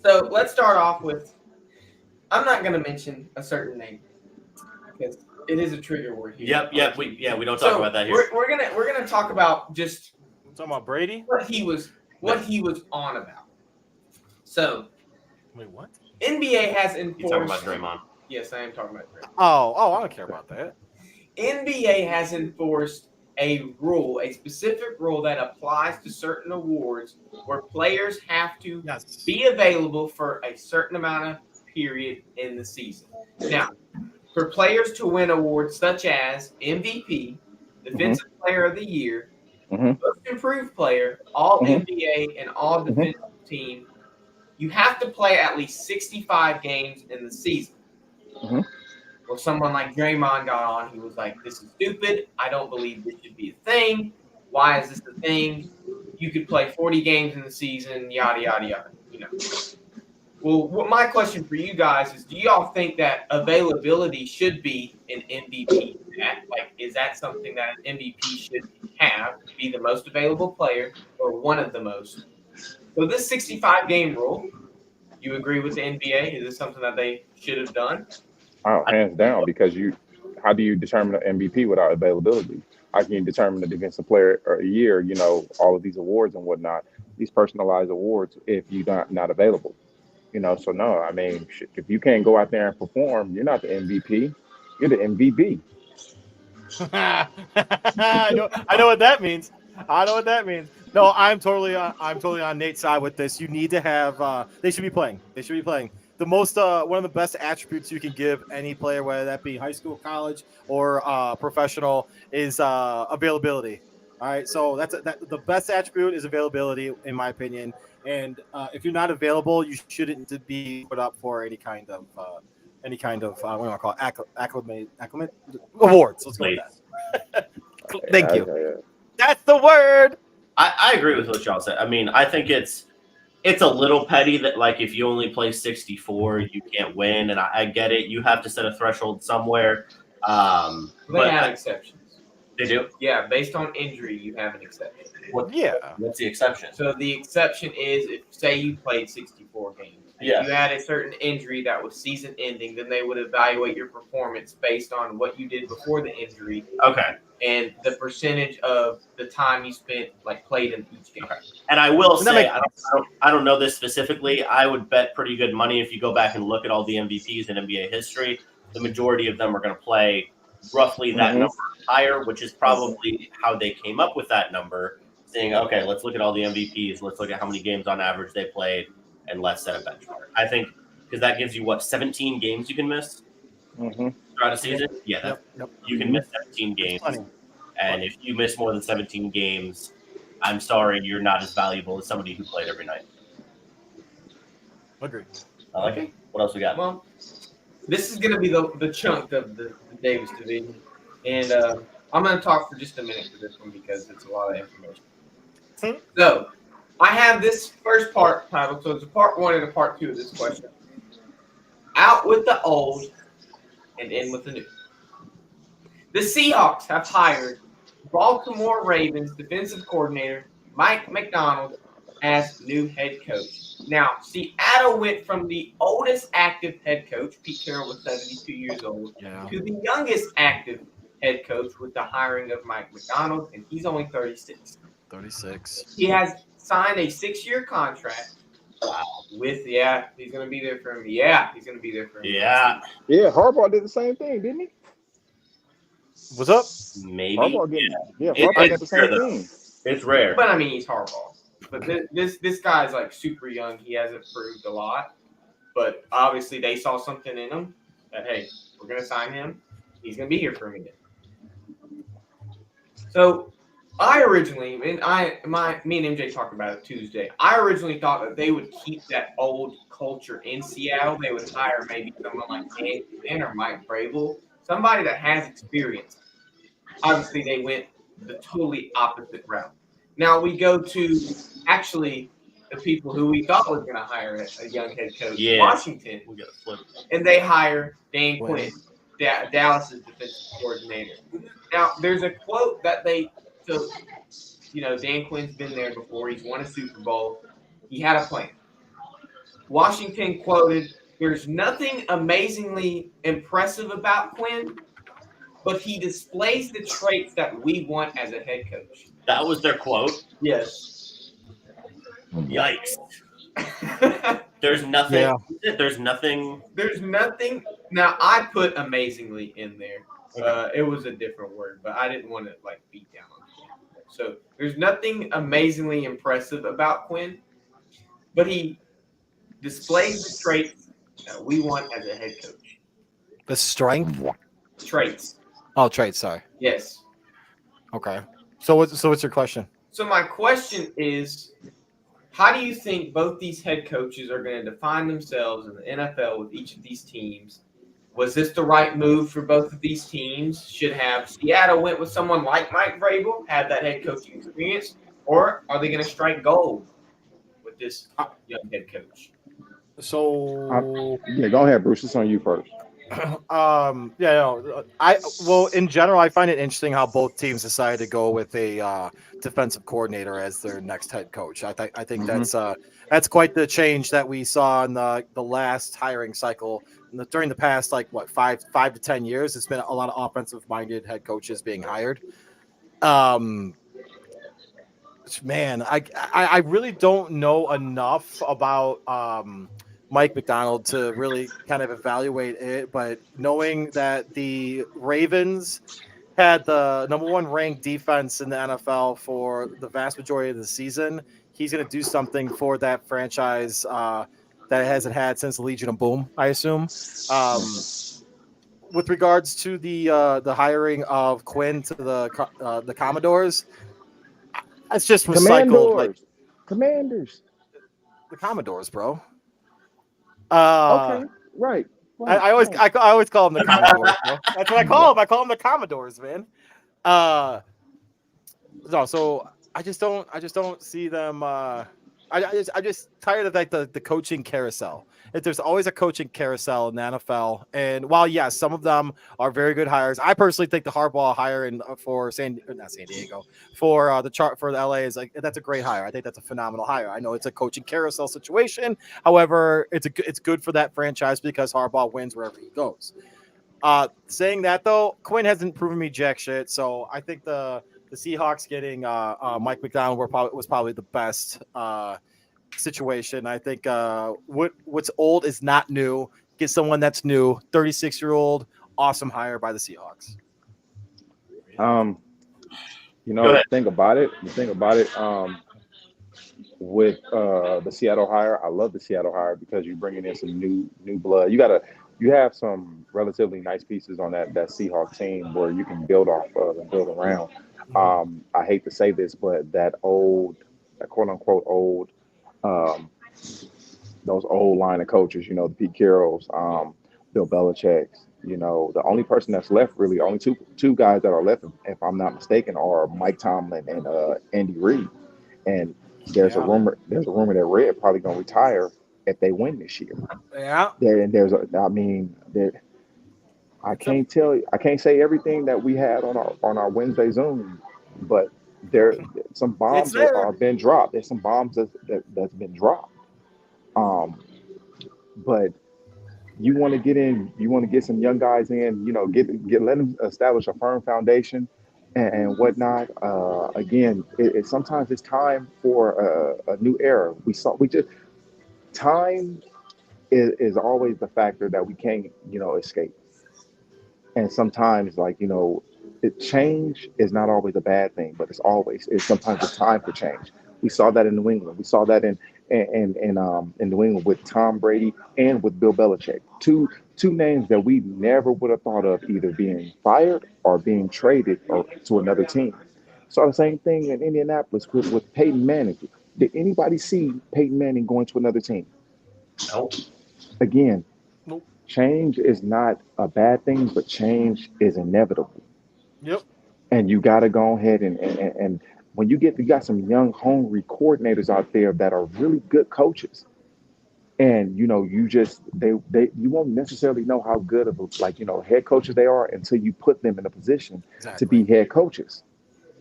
So let's start off with, I'm not going to mention a certain name because it is a trigger word here. Yep. We don't talk about that here. We're gonna talk about just Talking about Brady? what he was on about. So Wait, what? NBA has You talking about enforced. Draymond? Yes, I am talking about Draymond. Oh, I don't care about that. NBA has enforced a specific rule that applies to certain awards where players have to Yes. be available for a certain amount of period in the season. Now, for players to win awards such as MVP, Defensive Player of the Year, Most Improved Player, All NBA, and All Defensive Team, you have to play at least 65 games in the season. Well, someone like Draymond got on. He was like, this is stupid. I don't believe this should be a thing. Why is this a thing? You could play 40 games in the season, yada, yada, yada. Well, what my question for you guys is, do y'all think that availability should be an MVP? Is that something that an MVP should have, be the most available player or one of the most? So this 65-game rule, you agree with the NBA? Is this something that they should have done? Oh, hands down, because how do you determine an MVP without availability? How can you determine the defensive player of the year, all of these awards and whatnot, these personalized awards, if you're not available? So no, I mean, if you can't go out there and perform, you're not the MVP, you're the MVP. I know what that means. No, I'm totally on Nate's side with this. You need to have. They should be playing. The most one of the best attributes you can give any player, whether that be high school, college, or professional, is availability. All right, so the best attribute is availability, in my opinion. And if you're not available, you shouldn't be put up for any kind of what do I call it? Acclimate awards. Let's go with that. Thank you. That's the word. I agree with what y'all said. I mean, I think it's it's a little petty that like if you only play 64, you can't win, and I get it. You have to set a threshold somewhere. They have exceptions. They do. Yeah, based on injury, you have an exception. What's the exception? So the exception is if say you played 64 games. If you had a certain injury that was season ending, then they would evaluate your performance based on what you did before the injury. Okay. And the percentage of the time you spent like played in each game. Okay. And I will say, I don't know this specifically. I would bet pretty good money if you go back and look at all the MVPs in NBA history, the majority of them are going to play roughly that number higher, which is probably how they came up with that number, saying, okay, let's look at all the MVPs. Let's look at how many games on average they played, and let's set a benchmark. I think because that gives you, 17 games you can miss throughout a season? Yeah, you can miss 17 games. And if you miss more than 17 games, I'm sorry, you're not as valuable as somebody who played every night. Agreed. I like it. What else we got? Well, this is going to be the chunk of the Davis division. And I'm going to talk for just a minute for this one because it's a lot of information. So, I have this first part titled, so it's a part 1 and a part 2 of this question. Out with the old and in with the new. The Seahawks have hired Baltimore Ravens defensive coordinator Mike Macdonald as new head coach. Now, Seattle went from the oldest active head coach, Pete Carroll was 72 years old, to the youngest active head coach with the hiring of Mike Macdonald, and he's only 36. 36. He has signed a 6-year contract with, he's going to be there for him. Yeah, he's going to be there for him. Yeah. Yeah, Harbaugh did the same thing, didn't he? What's up? Maybe. Harbaugh did. Yeah, Harbaugh got the same thing. It's rare. But, I mean, he's Harbaugh. But this guy's, like, super young. He hasn't proved a lot. But, obviously, they saw something in him that, hey, we're going to sign him. He's going to be here for a minute. So, I originally, me and MJ talked about it Tuesday. I originally thought that they would keep that old culture in Seattle. They would hire maybe someone like Dan Quinn or Mike Vrabel, somebody that has experience. Obviously, they went the totally opposite route. Now we go to actually the people who we thought was going to hire a young head coach, Washington, We got to flip. and they hire Dan Quinn, Dallas's defensive coordinator. Now, there's a quote that they took. Dan Quinn's been there before. He's won a Super Bowl. He had a plan. Washington quoted, "There's nothing amazingly impressive about Quinn, but he displays the traits that we want as a head coach." That was their quote? Yes. Yikes. There's nothing. Yeah. There's nothing. There's nothing. Now, I put amazingly in there. It was a different word, but I didn't want to beat down on Quinn. So there's nothing amazingly impressive about Quinn, but he displays the traits that we want as a head coach. The strength? Traits. Oh, traits, sorry. Yes. Okay. So what's your question? So my question is, how do you think both these head coaches are going to define themselves in the NFL with each of these teams? Was this the right move for both of these teams? Should have Seattle went with someone like Mike Vrabel, had that head coaching experience, or are they going to strike gold with this young head coach? So go ahead, Bruce. It's on you first. In general, I find it interesting how both teams decided to go with a defensive coordinator as their next head coach. I think that's quite the change that we saw in the last hiring cycle. During the past 5 to 10 years, it's been a lot of offensive minded head coaches being hired. Man, I really don't know enough about Mike Macdonald to really kind of evaluate it, but knowing that the Ravens had the number 1 ranked defense in the NFL for the vast majority of the season, he's going to do something for that franchise that it hasn't had since the Legion of Boom, I assume. With regards to the hiring of Quinn to the Commodores, it's just recycled. Commanders. The Commodores, bro. Okay, right. I always call them the Commodores, bro. That's what I call them. I call them the Commodores, man. No, so I just don't see them. I I'm just tired of like the coaching carousel. If there's always a coaching carousel in the NFL, and while yes, some of them are very good hires, I personally think the Harbaugh hire for not San Diego for the chart for the LA is like that's a great hire. I think that's a phenomenal hire. I know it's a coaching carousel situation. However, it's good for that franchise because Harbaugh wins wherever he goes. Saying that though, Quinn hasn't proven me jack shit, so I think the Seahawks getting Mike McDonald was probably the best situation. I think what's old is not new. Get someone that's new. 36-year-old, awesome hire by the Seahawks. The thing about it, with the Seattle hire, I love the Seattle hire because you're bringing in some new blood. You have some relatively nice pieces on that Seahawks team where you can build off of and build around. I hate to say this, but that quote unquote old, those old line of coaches, the Pete Carrolls, Bill Belichick's, the only person that's left, really, only two guys that are left, if I'm not mistaken, are Mike Tomlin and Andy Reid. And there's a rumor that Red probably gonna retire if they win this year. Yeah. I can't say everything that we had on our Wednesday Zoom, but some bombs are been dropped. There's some bombs that's been dropped. But you want to get some young guys in, let them establish a firm foundation and whatnot. Again, sometimes it's time for a new era. Time is always the factor that we can't, escape. And sometimes, change is not always a bad thing, but sometimes it's time for change. We saw that in New England. We saw that in New England with Tom Brady and with Bill Belichick. Two names that we never would have thought of either being fired or being traded to another team. Saw the same thing in Indianapolis with Peyton Manning. Did anybody see Peyton Manning going to another team? Nope. Again, change is not a bad thing, but change is inevitable. Yep. And you got to go ahead and when you got some young, hungry coordinators out there that are really good coaches, and you won't necessarily know how good of head coaches they are until you put them in a position to be head coaches.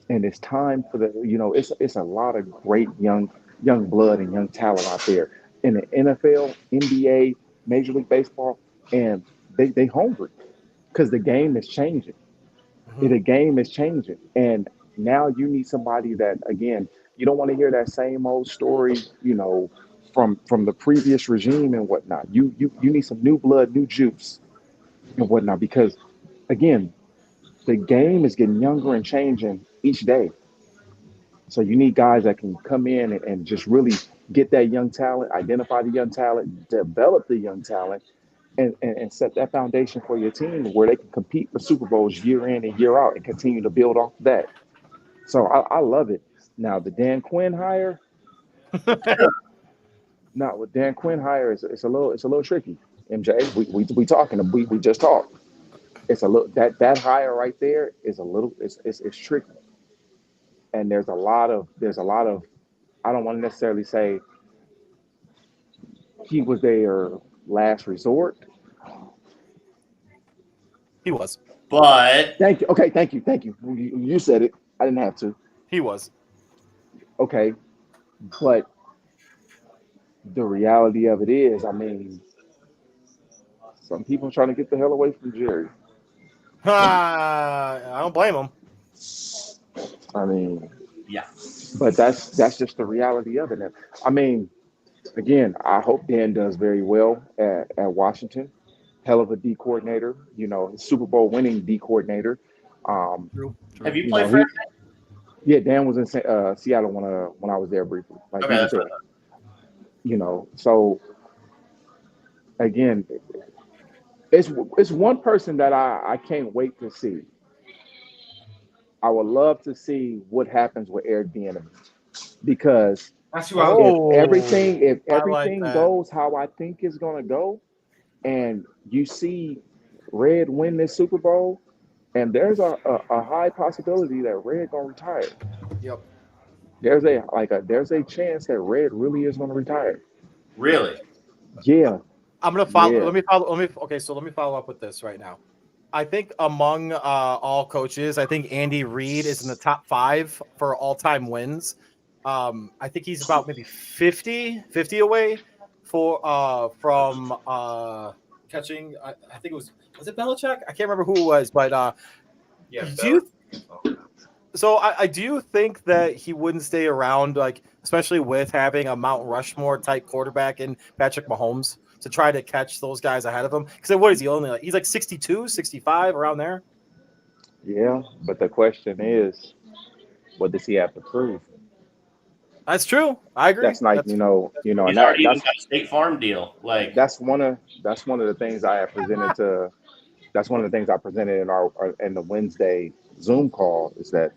And it's time for it's a lot of great young blood and young talent out there in the NFL, NBA, Major League Baseball, and they hungry because the game is changing. The game is changing, and now you need somebody that, again, you don't want to hear that same old story, from the previous regime and whatnot. You need some new blood, new juice, and whatnot, because, again, the game is getting younger and changing each day. So you need guys that can come in and just really get that young talent, identify the young talent, develop the young talent, and set that foundation for your team where they can compete for Super Bowls year in and year out and continue to build off that. So I love it. Now the Dan Quinn hire. Now with Dan Quinn hire, it's a little tricky. MJ, we talking. We just talked. It's a little that hire right there is a little it's tricky. And there's a lot of I don't want to necessarily say he was their last resort. He was. But thank you. Okay, thank you. You said it. I didn't have to. He was. Okay. But the reality of it is, some people are trying to get the hell away from Jerry. I don't blame him. Yeah. But that's just the reality of it. Again, I hope Dan does very well at Washington. Hell of a D coordinator, Super Bowl winning D coordinator. True. Have you played for him? Yeah, Dan was in Seattle when I was there briefly. Okay, that's right. So again, it's one person that I can't wait to see. I would love to see what happens with Eric Bieniemy, because that's who I was. If everything like goes how I think it's gonna go, and you see Red win this Super Bowl, and there's a high possibility that Red gonna retire. Yep. there's a chance that Red really is going to retire. Really? Yeah, I'm gonna follow. yeah, Let me follow up with this right now. I think among all coaches, I think Andy Reid is in the top 5 for all-time wins. I think he's about maybe 50 away from catching. I think it was it Belichick? I can't remember who it was, but Yeah. do you? So I do think that he wouldn't stay around, like especially with having a Mount Rushmore type quarterback in Patrick Mahomes to try to catch those guys ahead of him. Because what is he only like? He's like 62, 65, around there. yeah. But the question is, what does he have to prove? That's true. I agree. That's like That's and He's already even got a State Farm deal. Like that's one of the things I have presented to. That's one of the things I presented in the Wednesday Zoom call is that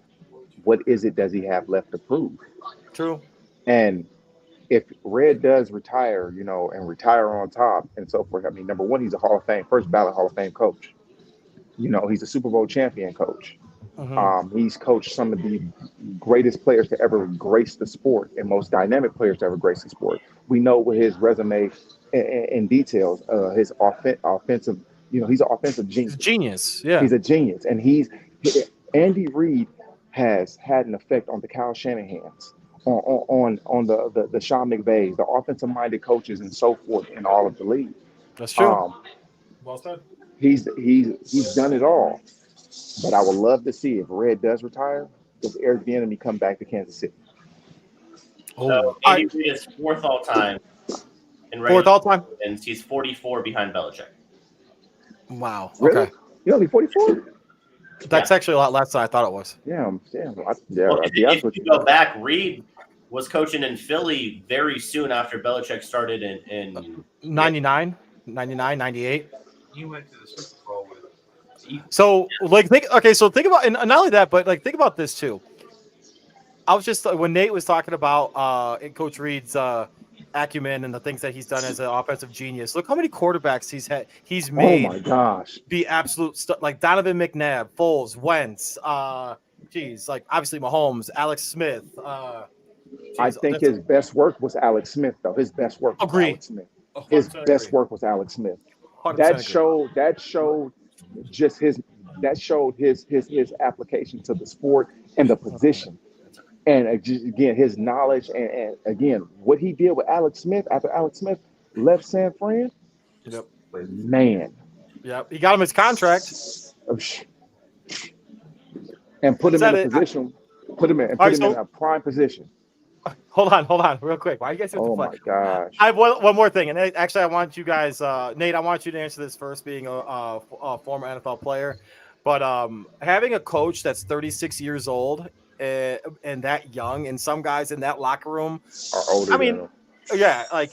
what is it does he have left to prove? true. And if Red does retire, and retire on top and so forth, I mean, number one, he's a first ballot Hall of Fame coach. He's a Super Bowl champion coach. Mhm. He's coached some of the greatest players to ever grace the sport and most dynamic players to ever grace the sport. We know what his resume in details, his offensive, he's an offensive He's a genius. genius. Yeah, He's a genius. And Andy Reid has had an effect on the Kyle Shanahans, on the Sean McVays, the offensive minded coaches and so forth in all of the league. that's true. Um, Well said. he's done it all. But I would love to see if Red does retire, does Eric Bieniemy come back to Kansas City? so, Andy Reid is 4th all time in regular Fourth all time. wins. He's 44 behind Belichick. Wow. Really? Okay, You're only 44? that's actually a lot less than I thought it was. Yeah, Well, I'll be honest if with you you. go back, Reid was coaching in Philly very soon after Belichick started in 99, 98. You went to the Super Bowl with the Eagles. So think about, and not only that, but like think about this too. I was just when Nate was talking about Coach Reid's acumen and the things that he's done as an offensive genius. Look how many quarterbacks he's Oh made my gosh. be absolute like Donovan McNabb, Foles, Wentz, like obviously Mahomes, Alex Smith. I think his best work was Alex Smith, though. His best work was Agree. Alex Smith. His 100% best agree. work was Alex Smith. 100% That agree. showed just his application to the sport and the position. And again, his knowledge and again, what he did with Alex Smith after Alex Smith left San Fran, Yep. man, Yep. He got him his contract. and put him Said in a it. position, put him in a prime position. Hold on, real quick. Why are you guys doing Oh the my play? gosh. I have one more thing, and actually, I want you guys, Nate. I want you to answer this first, being a former NFL player. But having a coach that's 36 years old and that young, and some guys in that locker room, Are older I than mean, him. yeah, like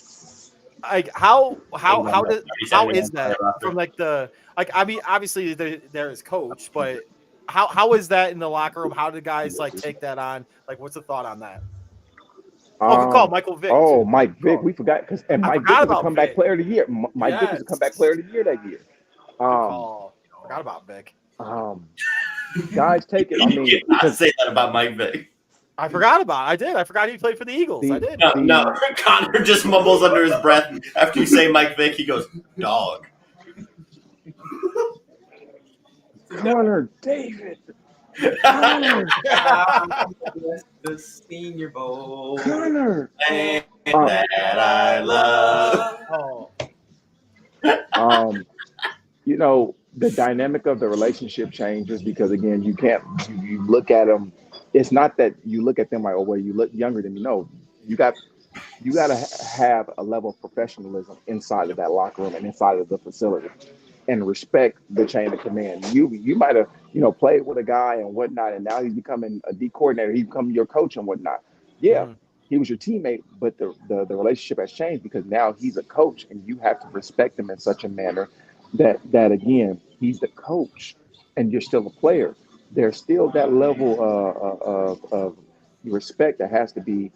how is that from like I mean, obviously they're his coach, but how is that in the locker room? How do guys like take that on? Like, what's the thought on that? Oh, good call, Michael Vick. Oh, too. Mike Good Vick, call. we forgot I Mike Vick forgot was a about comeback Vick. player of the year. Mike Vick was a comeback player of the year that year. Good call. Forgot about Vick. Guys take it. I You mean, cannot say that about Mike Vick. I forgot about it. I did. I forgot he played for the Eagles. I did. No. Connor just mumbles under his breath after you say Mike Vick. He goes, "Dog." Connor David. Connor. The Senior Bowl. Connor. And that I love. Oh, The dynamic of the relationship changes because again, you look at them. It's not that you look at them like, oh, well, you look younger than me. No, you got to have a level of professionalism inside of that locker room and inside of the facility, and respect the chain of command. You might have played with a guy and whatnot, and now he's becoming a D coordinator. He's becoming your coach and whatnot. Yeah, he was your teammate, but the relationship has changed because now he's a coach, and you have to respect him in such a manner that again, he's the coach, and you're still a player. There's still that level of respect that has to be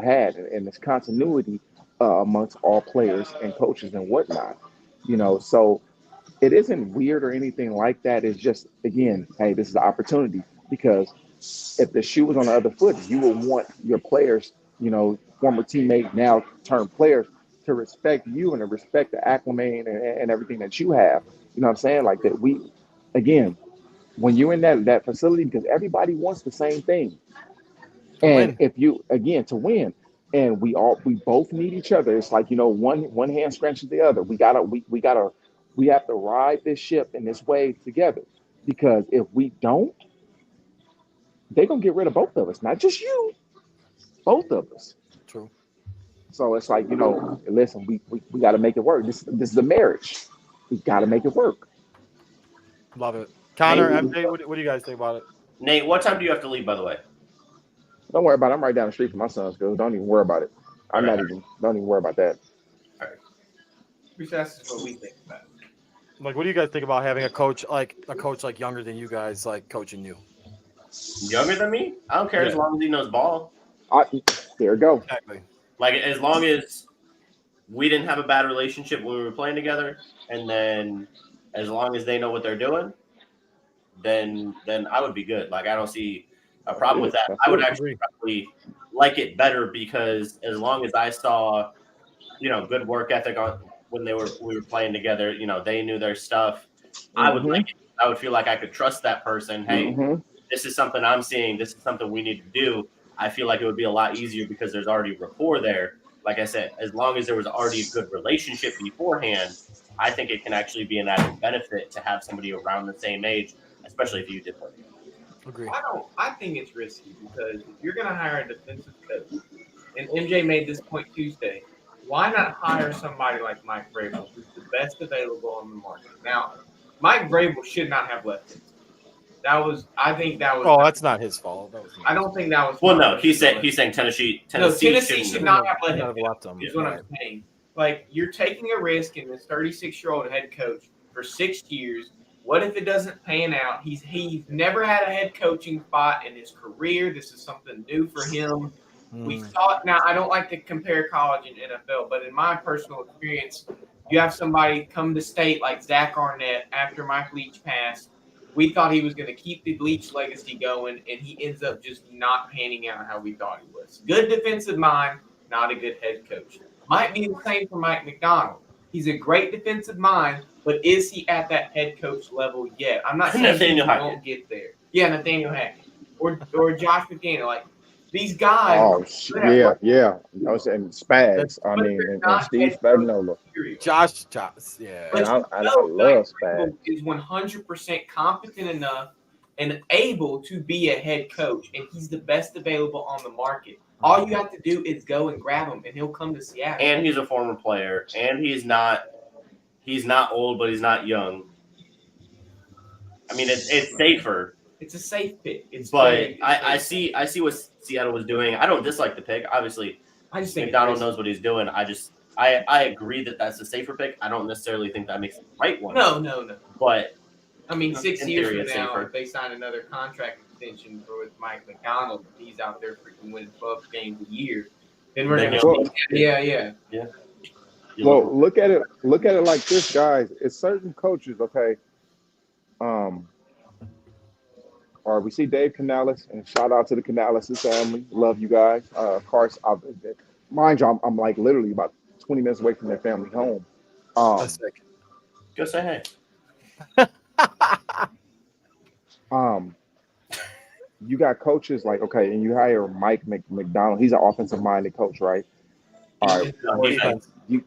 had, and this continuity amongst all players and coaches and whatnot. So it isn't weird or anything like that. It's just, again, hey, this is an opportunity because if the shoe was on the other foot, you would want your players, former teammate, now turned players, to respect you and to respect the acclimate and everything that you have. You know what I'm saying? Like that again, when you're in that facility, because everybody wants the same thing. And win. if you, again, to win, and we both need each other. It's like, one hand scratches the other. We have to ride this ship in this wave together. Because if we don't, they're gonna get rid of both of us, not just you, both of us. True. So it's like, listen, we got to make it work. This is a marriage. We got to make it work. Love it. Connor, Hey. MJ, what do you guys think about it? Nate, what time do you have to leave, by the way? Don't worry about it. I'm right down the street from my son's school. Don't even worry about it. Don't even worry about that. All right. That's what we think about it. Like, what do you guys think about having a coach like younger than you guys, like coaching you? Younger than me? I don't care as long as he knows ball. There you go. Exactly. Like, as long as we didn't have a bad relationship when we were playing together, and then as long as they know what they're doing, then I would be good. Like, I don't see a problem with that. I would actually probably like it better, because as long as I saw, good work ethic when we were playing together, they knew their stuff. I would like it. I would feel like I could trust that person. Hey, this is something I'm seeing. This is something we need to do. I feel like it would be a lot easier because there's already rapport there. Like I said, as long as there was already a good relationship beforehand, I think it can actually be an added benefit to have somebody around the same age, especially if you did play together. Agree. I think it's risky, because if you're going to hire a defensive coach, and MJ made this point Tuesday, why not hire somebody like Mike Vrabel, who's the best available on the market? Now, Mike Vrabel should not have left it. I think that was. Oh, that's not his fault. I don't think that was. Well, no, he's saying Tennessee should not have let him left him. is what I'm saying. Like, you're taking a risk in this 36-year-old head coach for 6 years. What if it doesn't pan out? He's never had a head coaching spot in his career. This is something new for him. We saw it. Now, I don't like to compare college and NFL, but in my personal experience, you have somebody come to state like Zach Arnett after Mike Leach passed. We thought he was going to keep the Leach legacy going, and he ends up just not panning out how we thought he was. Good defensive mind, not a good head coach. Might be the same for Mike McDonald. He's a great defensive mind, but is he at that head coach level yet? I'm not saying he won't get there. Yeah, Nathaniel Hackett or Josh McDaniel. Like, these guys. Oh, yeah. I was saying Spags. And Steve Spagnuolo. Josh, yeah. And I love Spags. Is 100% competent enough and able to be a head coach, and he's the best available on the market. All you have to do is go and grab him, and he'll come to Seattle. And he's a former player, and he's not old, but he's not young. I mean, it's safer. It's a safe pick. I see what Seattle was doing. I don't dislike the pick. Obviously, I just think McDonald knows what he's doing. I agree that that's a safer pick. I don't necessarily think that makes it the right one. No. But I mean, 6 in years theory, from it's now, safer. if they sign another contract extension with Mike McDonald, he's out there freaking winning 12 games a year. Then we're going to yeah. Well, look at it like this, guys. It's certain coaches, okay. All right, we see Dave Canales, and shout out to the Canales family. Love you guys. Of course, mind you, I'm like literally about 20 minutes away from their family home. That's sick. Go say hey. You got coaches like, okay, and you hire Mike McDonald. He's an offensive minded coach, right? All right.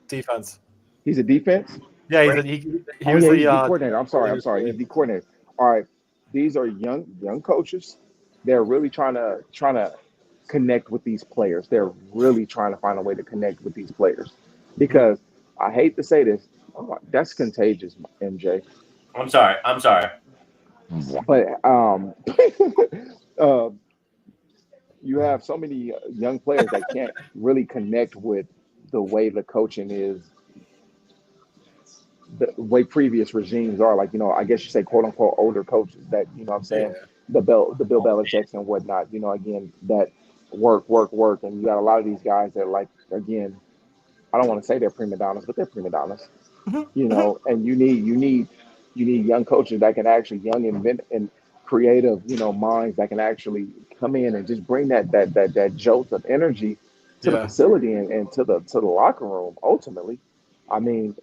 Defense. He's a defense? Yeah, right? he was the coordinator. I'm sorry. He's the coordinator. All right. These are young coaches. They're really trying to connect with these players. They're really trying to find a way to connect with these players. Because I hate to say this, that's contagious, MJ. I'm sorry. But you have so many young players that can't really connect with the way the coaching is, the way previous regimes are. Like, I guess you say quote unquote older coaches that, what I'm saying, the Bill Belichick's and whatnot, again, that work. And you got a lot of these guys that, like, again, I don't want to say they're prima donnas, but they're prima donnas, and you need young coaches that can actually creative, minds that can actually come in and just bring that jolt of energy to the Yeah. facility and to the locker room. Ultimately, I mean,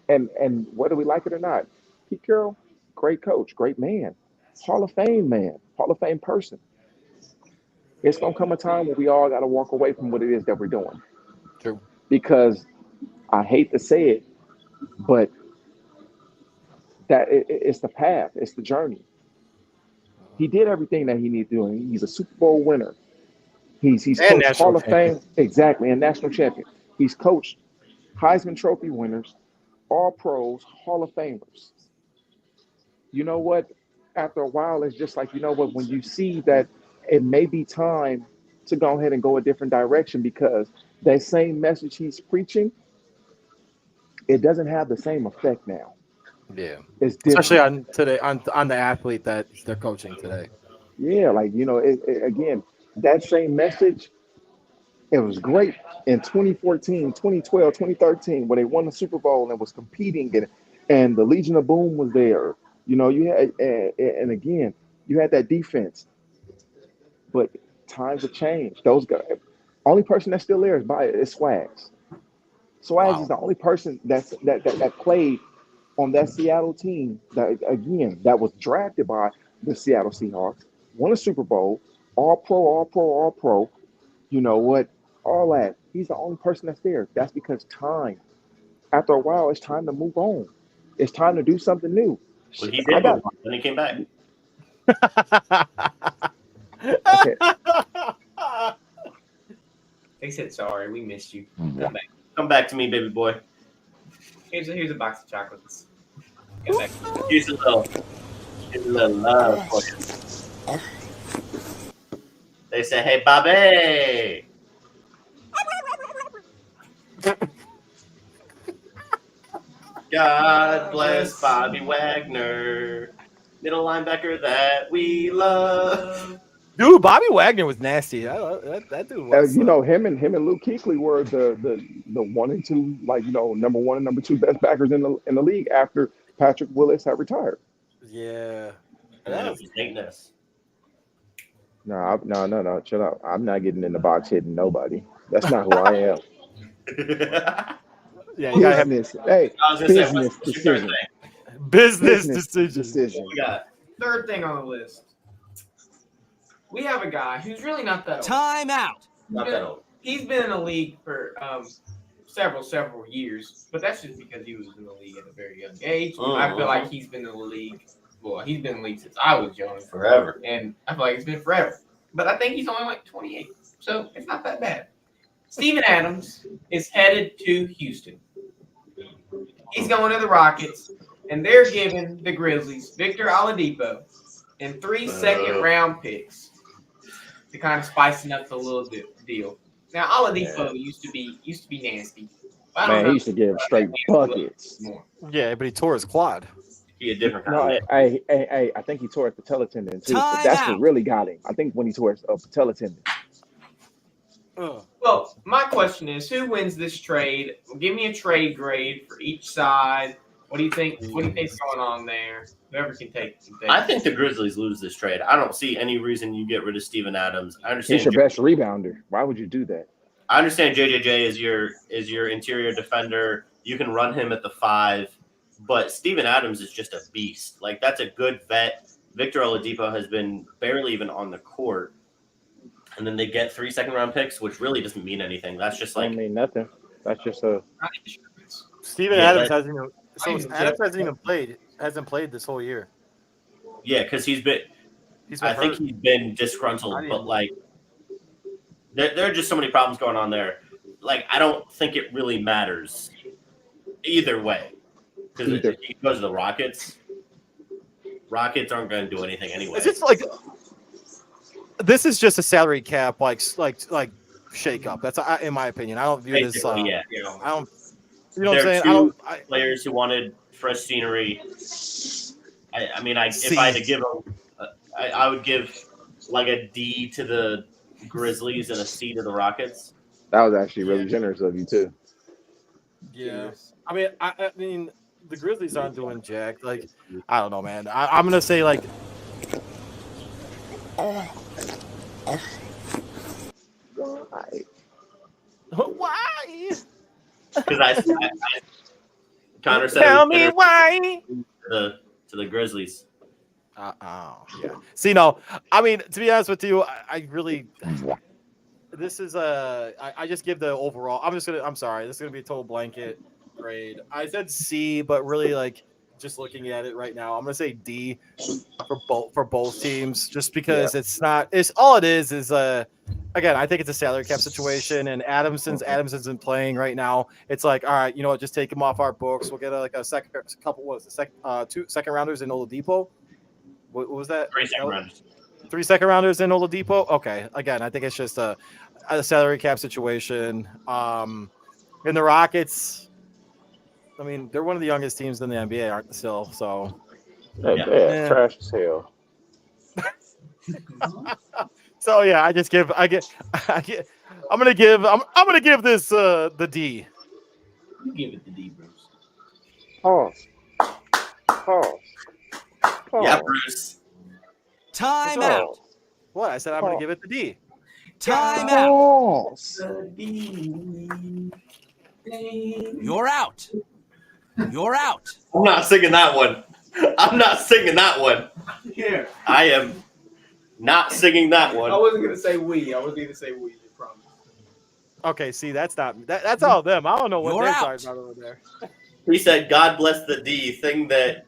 and whether we like it or not, Pete Carroll, great coach, great man, Hall of Fame man, Hall of Fame person. It's gonna come a time where we all got to walk away from what it is that we're doing True. because I hate to say it, but it's the path, it's the journey. He did everything that he needed to do. And he's a Super Bowl winner. He's And coached national Hall of champion. Fame, exactly, and national champion. He's coached Heisman Trophy winners, All Pros, Hall of Famers. You know what? After a while, it's just like, you know what? When you see that it may be time to go ahead and go a different direction because that same message he's preaching, it doesn't have the same effect now. Yeah. It's Especially different. on today on the athlete that they're coaching today. Yeah, like, again, that same message, it was great in 2014, 2012, 2013, where they won the Super Bowl and was competing, and the Legion of Boom was there. You had, and again, you had that defense, but times have changed. Those guys, only person that's still there is Swags. Swags is Wow. the only person that played on that Seattle team that was drafted by the Seattle Seahawks, won a Super Bowl, all pro, all pro, all pro. You know what? All that. He's the only person that's there. That's because time. After a while, it's time to move on. It's time to do something new. Well, he I did move got on. Then he came back. okay. They said sorry, we missed you. Come back. Come back to me, baby boy. Here's a box of chocolates. Get back. Here's a little love for you. They say, "Hey, Bobby." God bless Bobby Wagner, middle linebacker that we love. Dude, Bobby Wagner was nasty. That dude was. Him and Luke Kuechly were the 1 and 2, number 1 and number 2 best backers in the league after Patrick Willis had retired. Yeah. And then it was Nate Ness. No, chill out. I'm not getting in the box hitting nobody. That's not who I am. Yeah, you gotta have Business. Hey, I was gonna say, business what's your third decision. thing? business decision. Decision. What we got? Third thing on the list. We have a guy who's really not that old. Time out. Not that old. He's been in the league for several years, but that's just because he was in the league at a very young age. I feel like he's been in the league. Well, he's been in the league since I was young, Forever. and I feel like it's been forever. But I think he's only like 28, so it's not that bad. Steven Adams is headed to Houston. He's going to the Rockets, and they're giving the Grizzlies Victor Oladipo and 3 second-round picks to kind of spicing up the little deal. Now Oladipo used to be nasty. I don't Man, know. he used to give straight buckets. More. Yeah, but he tore his quad. He a different kind No, of man. I think he tore his patella tendon too. But Time that's out. what really got him. I think when he tore his patella tendon. Well, my question is, who wins this trade? Give me a trade grade for each side. What do you think? What do you think's going on there? Whoever can take. I think the Grizzlies lose this trade. I don't see any reason you get rid of Steven Adams. I understand. He's your best rebounder. Why would you do that? I understand JJJ is your interior defender. You can run him at the 5, but Steven Adams is just a beast. Like, that's a good vet. Victor Oladipo has been barely even on the court. And then they get 3 second-round picks, which really doesn't mean anything. That's just like I mean nothing. That's just a Steven Adams hasn't even played. Hasn't played this whole year. yeah, because he's been I think he's been disgruntled, but like there are just so many problems going on there. Like, I don't think it really matters either way. Because if he goes to the Rockets aren't going to do anything anyway. It's just like this is just a salary cap shake up. That's in my opinion. I don't view this. Basically, yeah. I don't. You know what I'm There saying? are 2 players who wanted fresh scenery. I mean, if I had to give I would give like a D to the Grizzlies and a C to the Rockets. that was actually really generous of you too. Yeah. I mean, the Grizzlies aren't doing jack. Like, I don't know, man. I'm gonna say like Why? Why? Because I Connor said Tell it was me better why. to the Grizzlies. Yeah. See, no, I mean, to be honest with you, I really, this is I just give the overall. I'm sorry, this is gonna be a total blanket grade. I said C, but really, like, just looking at it right now, I'm gonna say D for both teams, just because it's all it is again, I think it's a salary cap situation, and Adamson's been playing right now. It's like, all right, you know what, just take him off our books. We'll get a two second rounders in Oladipo. What was that? 3 second rounders. 3 second rounders in Oladipo. Okay, again, I think it's just a salary cap situation. In the Rockets, I mean, they're one of the youngest teams in the NBA, aren't they still? So Yeah, trash as hell. So yeah, I'm gonna give this the D. You give it the D, Bruce. Pause. Yeah, Bruce. Time out. What? I said I'm gonna give it the D. Time out. Pause. You're out. You're out. I'm not singing that one. Yeah. I am not singing that one. I wasn't gonna say we. I was gonna say we. I promise. Okay, see, that's all them. I don't know what You're they're out. talking about over there. He said, "God bless the D," thing that,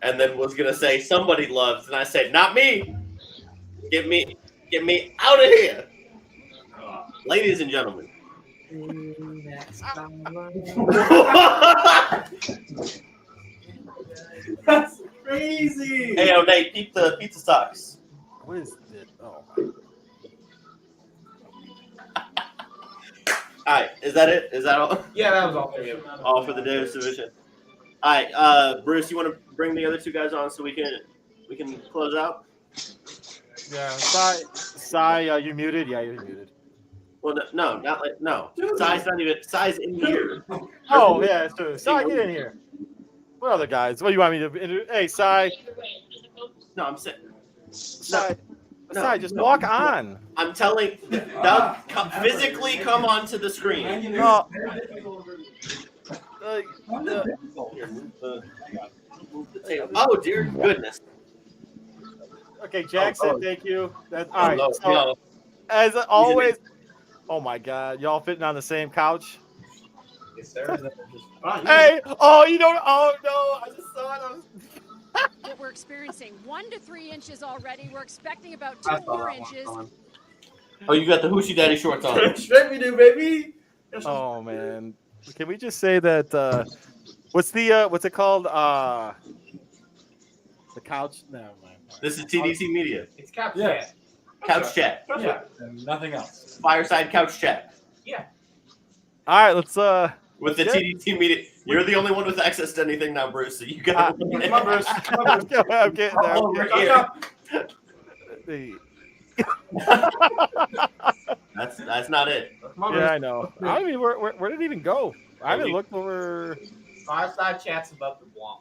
and then was gonna say somebody loves, and I said, "Not me. Get me out of here, ladies and gentlemen." That's crazy. Hey, Nate, pizza stocks. What is this? Oh, All right, is that it? Is that all? Yeah, that was all for you. All for the Davis division. All right, Bruce, you want to bring the other two guys on so we can close out? yeah. Sai, you muted? Yeah, you're muted. Well, no, not like no. Size in here. Oh yeah, it's true. Sai, get in here. What other guys? What do you want me to? Hey, Sai. No, I'm saying. Sai, No, Sai, just walk on. I'm telling Doug, physically come onto the screen. No. Oh dear goodness. Okay, Jackson, thank you. That's all right. No, So, no. as always, oh my God, y'all fitting on the same couch? Yes, sir. Hey, oh, you don't. Oh no, I just saw it. That we're experiencing 1 to 3 inches already. We're expecting about I 2 saw more that one inches. coming. Oh, you got the Hoochie Daddy shorts on. Straight me do, baby. Oh man, can we just say that? What's it called? The couch. No, man. This is TDC Media. It's couch Yeah. chat. Couch chat. Yeah, and nothing else. Fireside couch chat. Yeah. All right, let's With the Yeah. TDC Media. You're the only one with access to anything now, Bruce. So you got to Come on, Bruce. Come on, Bruce. I'm getting there. Oh, Rick, here. The- That's not it. Come on, Yeah, Bruce. I know. I mean, where did it even go? I haven't looked over. Fireside chats above the Blomp.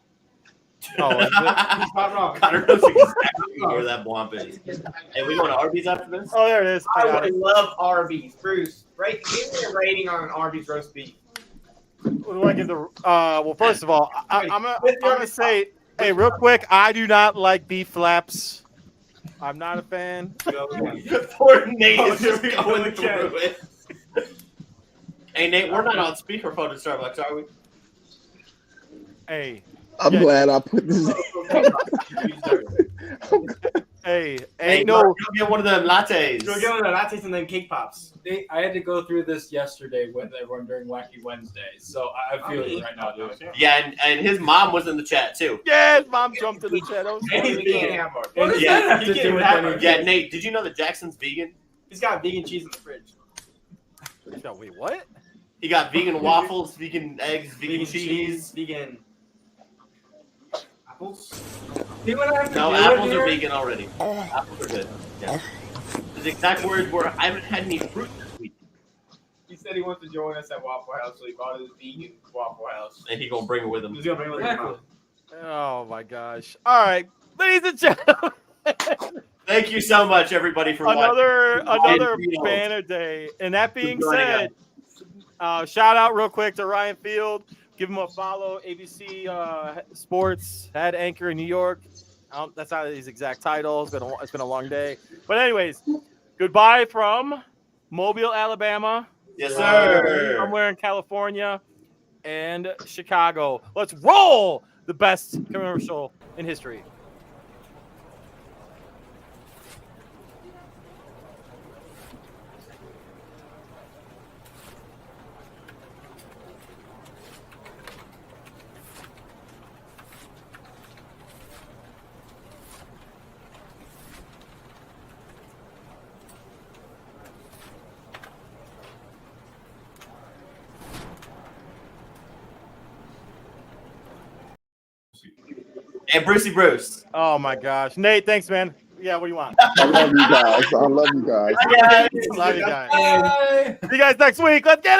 Oh, is it? He's not wrong. Connor knows exactly where that Blomp is. Hey, we going to Arby's after this? Oh, there it is. I I got would it. love Arby's. Bruce, give me a rating on an Arby's roast beef. What do I give the? Well, first of all, I'm gonna say, hey, real quick, I do not like beef flaps. I'm not a fan. Poor Nate is just going through it. Hey, Nate, we're not on speakerphone at Starbucks, are we? Hey, I'm glad I put this. hey, Hey, no. go get one of them lattes. Go get one of the lattes and then cake pops. I had to go through this yesterday with everyone during Wacky Wednesdays, so I feel it right now, dude. Yeah, and his mom was in the chat too. Yes, mom jumped in the chat. That was And he's funny. vegan hamburger. What does Yeah, that have he to can't do with have anything? Yeah, Nate, did you know that Jackson's vegan? He's got vegan cheese in the fridge. No, wait, what? He got vegan waffles, vegan eggs, vegan cheese. vegan apples. See what I have to No, do apples here? are vegan already. Apples are good. Yeah. His exact words were, "I haven't had any fruit this week," He said he wants to join us at Waffle House, so he bought his vegan Waffle House. and he gonna bring it with him. He's gonna bring it with him. Oh my gosh! All right, ladies and gentlemen. Thank you so much, everybody, for another watching. banner day. And that being Joining said, shout out real quick to Ryan Field. Give him a follow. ABC Sports head anchor in New York. That's not his exact title. It's been a long day. But anyways, goodbye from Mobile, Alabama. Yes, sir. Somewhere in California and Chicago. Let's roll the best commercial in history. And Brucey Bruce. Oh my gosh. Nate, thanks, man. Yeah, what do you want? I love you guys. I love you guys. Love you guys. See you guys next week. Let's get it.